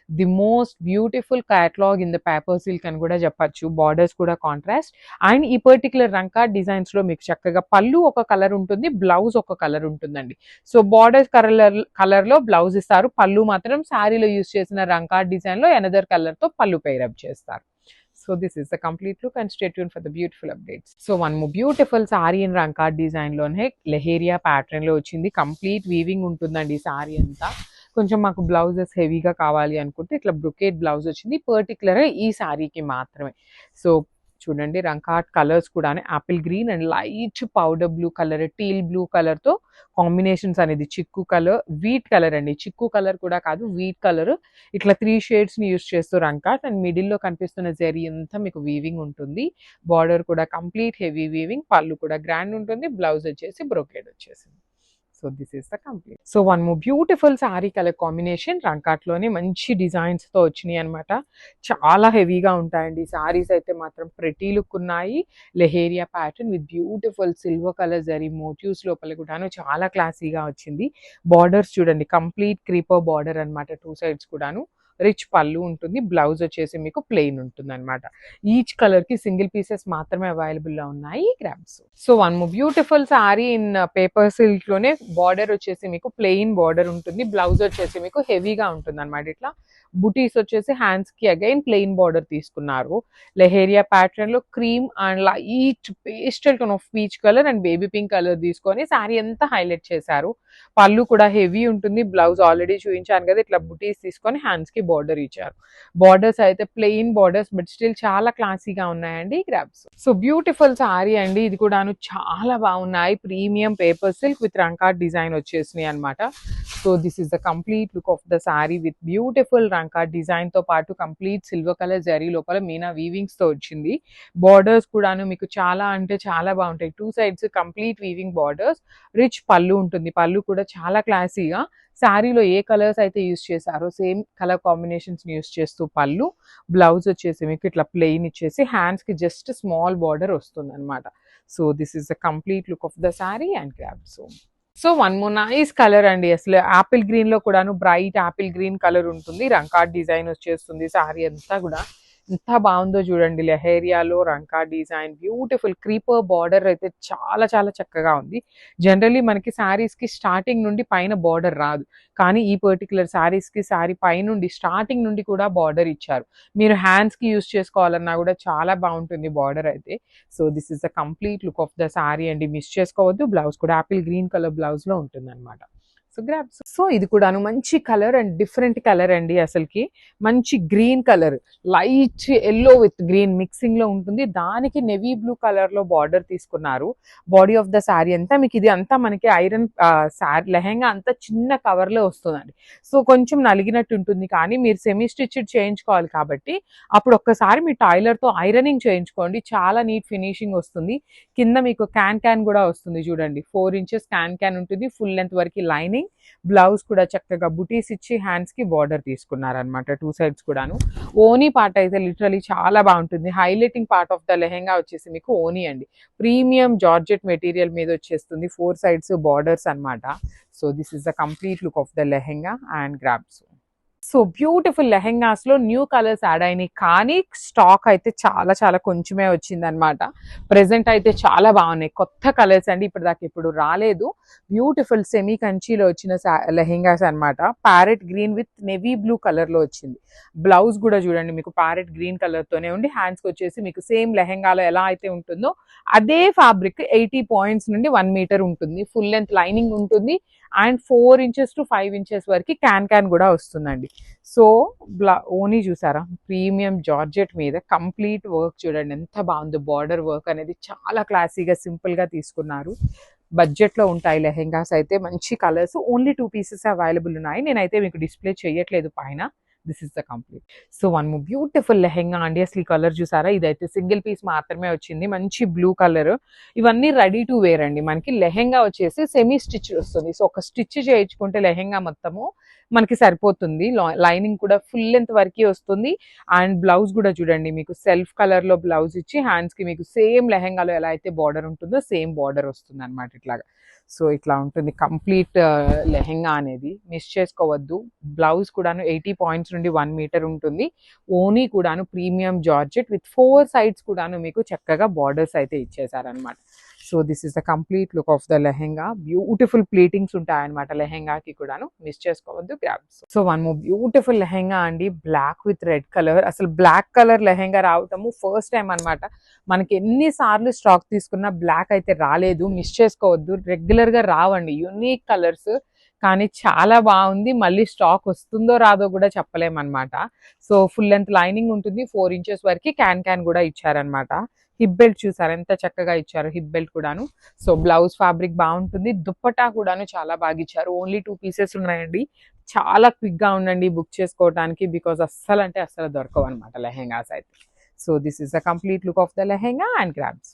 the most beautiful catalogue in the paper silk అని కూడా చెప్పచ్చు. బార్డర్స్ కూడా కాంట్రాస్ట్. అండ్ ఈ పర్టికులర్ రంకాట్ డిజైన్స్ లో మీకు చక్కగా పళ్ళు ఒక కలర్ ఉంటుంది, బ్లౌజ్ ఒక కలర్ ఉంటుందండి. సో బార్డర్ కలర్ లో బ్లౌజ్ ఇస్తారు. పళ్ళు మాత్రం శారీలో యూస్ చేసిన రంకాట్ డిజైన్ లో ఎనదర్ కలర్ తో పళ్ళు పేరప్ చేస్తారు. So this is the complete look and stay tuned for the beautiful updates. So one more beautiful saree in Rankat design లోనే లెహేరియా ప్యాటర్న్ లో వచ్చింది. కంప్లీట్ వీవింగ్ ఉంటుందండి సారీ అంతా. కొంచెం మాకు బ్లౌజెస్ హెవీగా కావాలి అనుకుంటే ఇట్లా బ్రొకేట్ బ్లౌజ్ వచ్చింది పర్టికులర్ ఈ సారీకి మాత్రమే. సో చూడండి రంకాట్ కలర్స్ కూడా Apple green and light powder blue colour, teal blue colour తో కాంబినేషన్స్ అనేది. చిక్కు కలర్, వీట్ కలర్ అండి, చిక్కు కలర్ కూడా కాదు వీట్ కలర్. ఇట్లా 3 షేడ్స్ ని యూస్ చేస్తూ రంకాట్. అండ్ మిడిల్ లో కనిపిస్తున్న జరీ అంతా మీకు వీవింగ్ ఉంటుంది. బార్డర్ కూడా కంప్లీట్ హెవీ వీవింగ్. పళ్ళు కూడా గ్రాండ్ ఉంటుంది. బ్లౌజ్ వచ్చేసి బ్రోకేడ్ వచ్చేసింది. So this is the complete. So one more beautiful sari colour combination. Rangkat లోనే మంచి డిజైన్స్ తో వచ్చినాయి అనమాట. చాలా హెవీగా ఉంటాయండి సారీస్ అయితే మాత్రం. ప్రెటీ లుక్ ఉన్నాయి. Lehariya pattern with beautiful silver colour zari motifs లోపల కూడాను చాలా క్లాసీగా వచ్చింది. బార్డర్స్ చూడండి కంప్లీట్ క్రీపర్ బార్డర్ అనమాట. 2 సైడ్స్ కూడాను రిచ్ పళ్ళు ఉంటుంది. బ్లౌజ్ వచ్చేసి మీకు ప్లెయిన్ ఉంటుంది అనమాట. ఈచ్ కలర్ కి సింగిల్ పీసెస్ మాత్రమే అవైలబుల్ లో ఉన్నాయి. Grabs. So one more beautiful sorry in paper silk లోనే. బార్డర్ వచ్చేసి మీకు ప్లెయిన్ బార్డర్ ఉంటుంది. బ్లౌజ్ వచ్చేసి మీకు హెవీగా ఉంటుంది అనమాట. ఇట్లా బుటీస్ వచ్చేసి హ్యాండ్స్ కి అగైన్ ప్లెయిన్ బార్డర్ తీసుకున్నారు. లెహేరియా ప్యాటర్న్ లో cream and light pastel tone of peach colour and baby pink colour తీసుకొని సారీ అంతా హైలైట్ చేశారు. పళ్ళు కూడా హెవీ ఉంటుంది. బ్లౌజ్ ఆల్రెడీ చూపించాను కదా, ఇట్లా బుటీస్ తీసుకొని హ్యాండ్స్ కి బార్డర్ ఇచ్చారు. బార్డర్స్ అయితే ప్లెయిన్ బార్డర్స్ బట్ స్టిల్ చాలా క్లాసీగా ఉన్నాయండి. గ్రాబ్స్. సో బ్యూటిఫుల్ సారీ అండి, ఇది కూడాను చాలా బాగున్నాయి. Premium paper silk with Rangkat design వచ్చేసినాయి అనమాట. So this is the complete look of the sari with beautiful Rangkat design తో పాటు కంప్లీట్ సిల్వర్ కలర్ జరీ లోపల మీనా వీవింగ్స్ తో వచ్చింది. బార్డర్స్ కూడాను మీకు చాలా అంటే చాలా బాగుంటాయి. 2 sides complete weaving borders. Rich పళ్ళు ఉంటుంది. పళ్ళు కూడా చాలా క్లాసీగా శారీలో ఏ కలర్స్ అయితే యూస్ చేశారో సేమ్ కలర్ కాంబినేషన్స్ యూస్ చేస్తూ పళ్ళు. బ్లౌజ్ వచ్చేసి మీకు ఇట్లా ప్లెయిన్ ఇచ్చేసి హ్యాండ్స్ కి జస్ట్ స్మాల్ బార్డర్ వస్తుంది అనమాట. So this is the complete look of the sari and grab. So one more nice colour అండి. అసలు యాపిల్ గ్రీన్ లో కూడాను బ్రైట్ యాపిల్ గ్రీన్ కలర్ ఉంటుంది. రంకాట్ డిజైన్ వచ్చేస్తుంది శారీ అంతా కూడా. ఎంత బాగుందో చూడండి. లెహేరియాలో రంకా డిజైన్ బ్యూటిఫుల్ క్రీపర్ బార్డర్ అయితే చాలా చాలా చక్కగా ఉంది. జనరల్లీ మనకి శారీస్ కి స్టార్టింగ్ నుండి పైన బార్డర్ రాదు, కానీ ఈ పర్టికులర్ శారీస్ కి శారీ పైనుండి స్టార్టింగ్ నుండి కూడా బార్డర్ ఇచ్చారు. మీరు హ్యాండ్స్ కి యూస్ చేసుకోవాలన్నా కూడా చాలా బాగుంటుంది బార్డర్ అయితే. So this is the complete look of the sari అండి. మిస్ చేసుకోవద్దు. బ్లౌజ్ కూడా యాపిల్ గ్రీన్ కలర్ బ్లౌజ్ లో ఉంటుంది అనమాట. సో ఇది కూడాను మంచి కలర్ అండ్ డిఫరెంట్ కలర్ అండి. అసలుకి మంచి green colour, light yellow with green mixing లో ఉంటుంది. దానికి నెవీ బ్లూ కలర్ లో బార్డర్ తీసుకున్నారు. బాడీ ఆఫ్ ద శారీ అంతా మీకు ఇది అంతా మనకి ఐరన్ లెహెంగా అంతా చిన్న కవర్ లో వస్తుందండి. సో కొంచెం నలిగినట్టు ఉంటుంది, కానీ మీరు సెమీ స్టిచ్డ్ చేయించుకోవాలి కాబట్టి అప్పుడు ఒక్కసారి మీ టైలర్ తో ఐరనింగ్ చేయించుకోండి. చాలా నీట్ ఫినిషింగ్ వస్తుంది. కింద మీకు క్యాన్ కూడా వస్తుంది చూడండి. 4 ఇంచెస్ క్యాన్ ఉంటుంది. ఫుల్ లెంత్ వరకు లైనింగ్. బ్లౌజ్ కూడా చక్కగా బుటీస్ ఇచ్చి హ్యాండ్స్ కి బార్డర్ తీసుకున్నారనమాట 2 సైడ్స్ కూడాను. ఓనీ పార్ట్ అయితే లిటరలీ చాలా బాగుంటుంది. Highlighting part of the lehenga వచ్చేసి మీకు ఓనీ అండి. ప్రీమియం జార్జెట్ మెటీరియల్ మీద వచ్చేస్తుంది. 4 సైడ్స్ బార్డర్స్ అనమాట. So this is the complete look of the lehenga and grabs. So beautiful lehengas లో న్యూ కలర్స్ యాడ్ అయినాయి, కానీ స్టాక్ అయితే చాలా చాలా కొంచెమే వచ్చింది అనమాట. ప్రెసెంట్ అయితే చాలా బాగున్నాయి. కొత్త కలర్స్ అండి, ఇప్పుడు రాలేదు. బ్యూటిఫుల్ సెమీ కంచీలో వచ్చిన లెహెంగాస్ అనమాట. Parrot green with navy blue colour లో వచ్చింది. బ్లౌజ్ కూడా చూడండి మీకు ప్యారెట్ గ్రీన్ కలర్ తోనే ఉండి హ్యాండ్స్ కి వచ్చేసి మీకు సేమ్ లెహెంగాలో ఎలా అయితే ఉంటుందో అదే ఫ్యాబ్రిక్ 80 పాయింట్స్ నుండి 1 మీటర్ ఉంటుంది. ఫుల్ లెంత్ లైనింగ్ ఉంటుంది. అండ్ 4 ఇంచెస్ టు 5 ఇంచెస్ వరకు క్యాన్ కూడా వస్తుందండి. సో ఓనీ చూసారా, ప్రీమియం జార్జెట్ మీద కంప్లీట్ వర్క్ చూడండి ఎంత బాగుందో. బార్డర్ వర్క్ అనేది చాలా క్లాసీగా సింపుల్ గా తీసుకున్నారు. బడ్జెట్ లో ఉంటాయి లెహెంగాస్ అయితే. మంచి కలర్స్, ఓన్లీ 2 పీసెస్ అవైలబుల్ ఉన్నాయి. నేనైతే మీకు డిస్ప్లే చేయట్లేదు పైన. This is the complete. So one more beautiful lehenga అండి. అసలు ఈ కలర్ చూసారా, ఇదైతే సింగిల్ పీస్ మాత్రమే వచ్చింది. మంచి బ్లూ కలర్. ఇవన్నీ రెడీ టు వేర్ అండి. మనకి లెహెంగా వచ్చేసి సెమీ స్టిచ్ వస్తుంది. సో ఒక స్టిచ్ చేయించుకుంటే లెహెంగా మొత్తము మనకి సరిపోతుంది. లైనింగ్ కూడా ఫుల్ లెంత్ వరకు వస్తుంది. అండ్ బ్లౌజ్ కూడా చూడండి మీకు సెల్ఫ్ కలర్ లో బ్లౌజ్ ఇచ్చి హ్యాండ్స్ కి మీకు సేమ్ లెహెంగాలో ఎలా అయితే బార్డర్ ఉంటుందో సేమ్ బార్డర్ వస్తుంది అనమాట ఇట్లాగా. సో ఇట్లా ఉంటుంది కంప్లీట్ లెహెంగా అనేది. మిస్ చేసుకోవద్దు. బ్లౌజ్ కూడాను 80 పాయింట్స్ నుండి 1 మీటర్ ఉంటుంది. ఓనీ కూడాను ప్రీమియం జార్జెట్ విత్ 4 సైడ్స్ కూడాను మీకు చక్కగా బార్డర్స్ అయితే ఇచ్చేసారనమాట. So this is the complete look of the lehenga. Beautiful pleatings ఉంటాయన్నమాట లెహెంగాకి కూడాను. మిస్ చేసుకోవద్దు. Grabs. So one more beautiful lehenga అండి. Black with red colour. అసలు బ్లాక్ కలర్ లెహెంగా రావటము ఫస్ట్ టైం అనమాట. మనకి ఎన్నిసార్లు స్టాక్ తీసుకున్నా బ్లాక్ అయితే రాలేదు. మిస్ చేసుకోవద్దు. రెగ్యులర్ గా రావండి యూనిక్ కలర్స్, కానీ చాలా బాగుంది. మళ్ళీ స్టాక్ వస్తుందో రాదో కూడా చెప్పలేమన్నమాట. సో ఫుల్ లెంత్ లైనింగ్ ఉంటుంది. 4 ఇంచెస్ వరకు క్యాన్ కూడా ఇచ్చారనమాట. హిప్ బెల్ట్ చూసారు ఎంత చక్కగా ఇచ్చారు. హిప్ బెల్ట్ కూడాను. సో బ్లౌజ్ ఫ్యాబ్రిక్ బాగుంటుంది. దుప్పటా కూడాను చాలా బాగా ఇచ్చారు. ఓన్లీ 2 పీసెస్ ఉన్నాయండి. చాలా క్విక్ గా ఉండండి బుక్ చేసుకోవడానికి, బికాస్ అస్సలు దొరకవు అనమాట లెహెంగాస్ అయితే. So this is the complete look of the lehenga and grabs.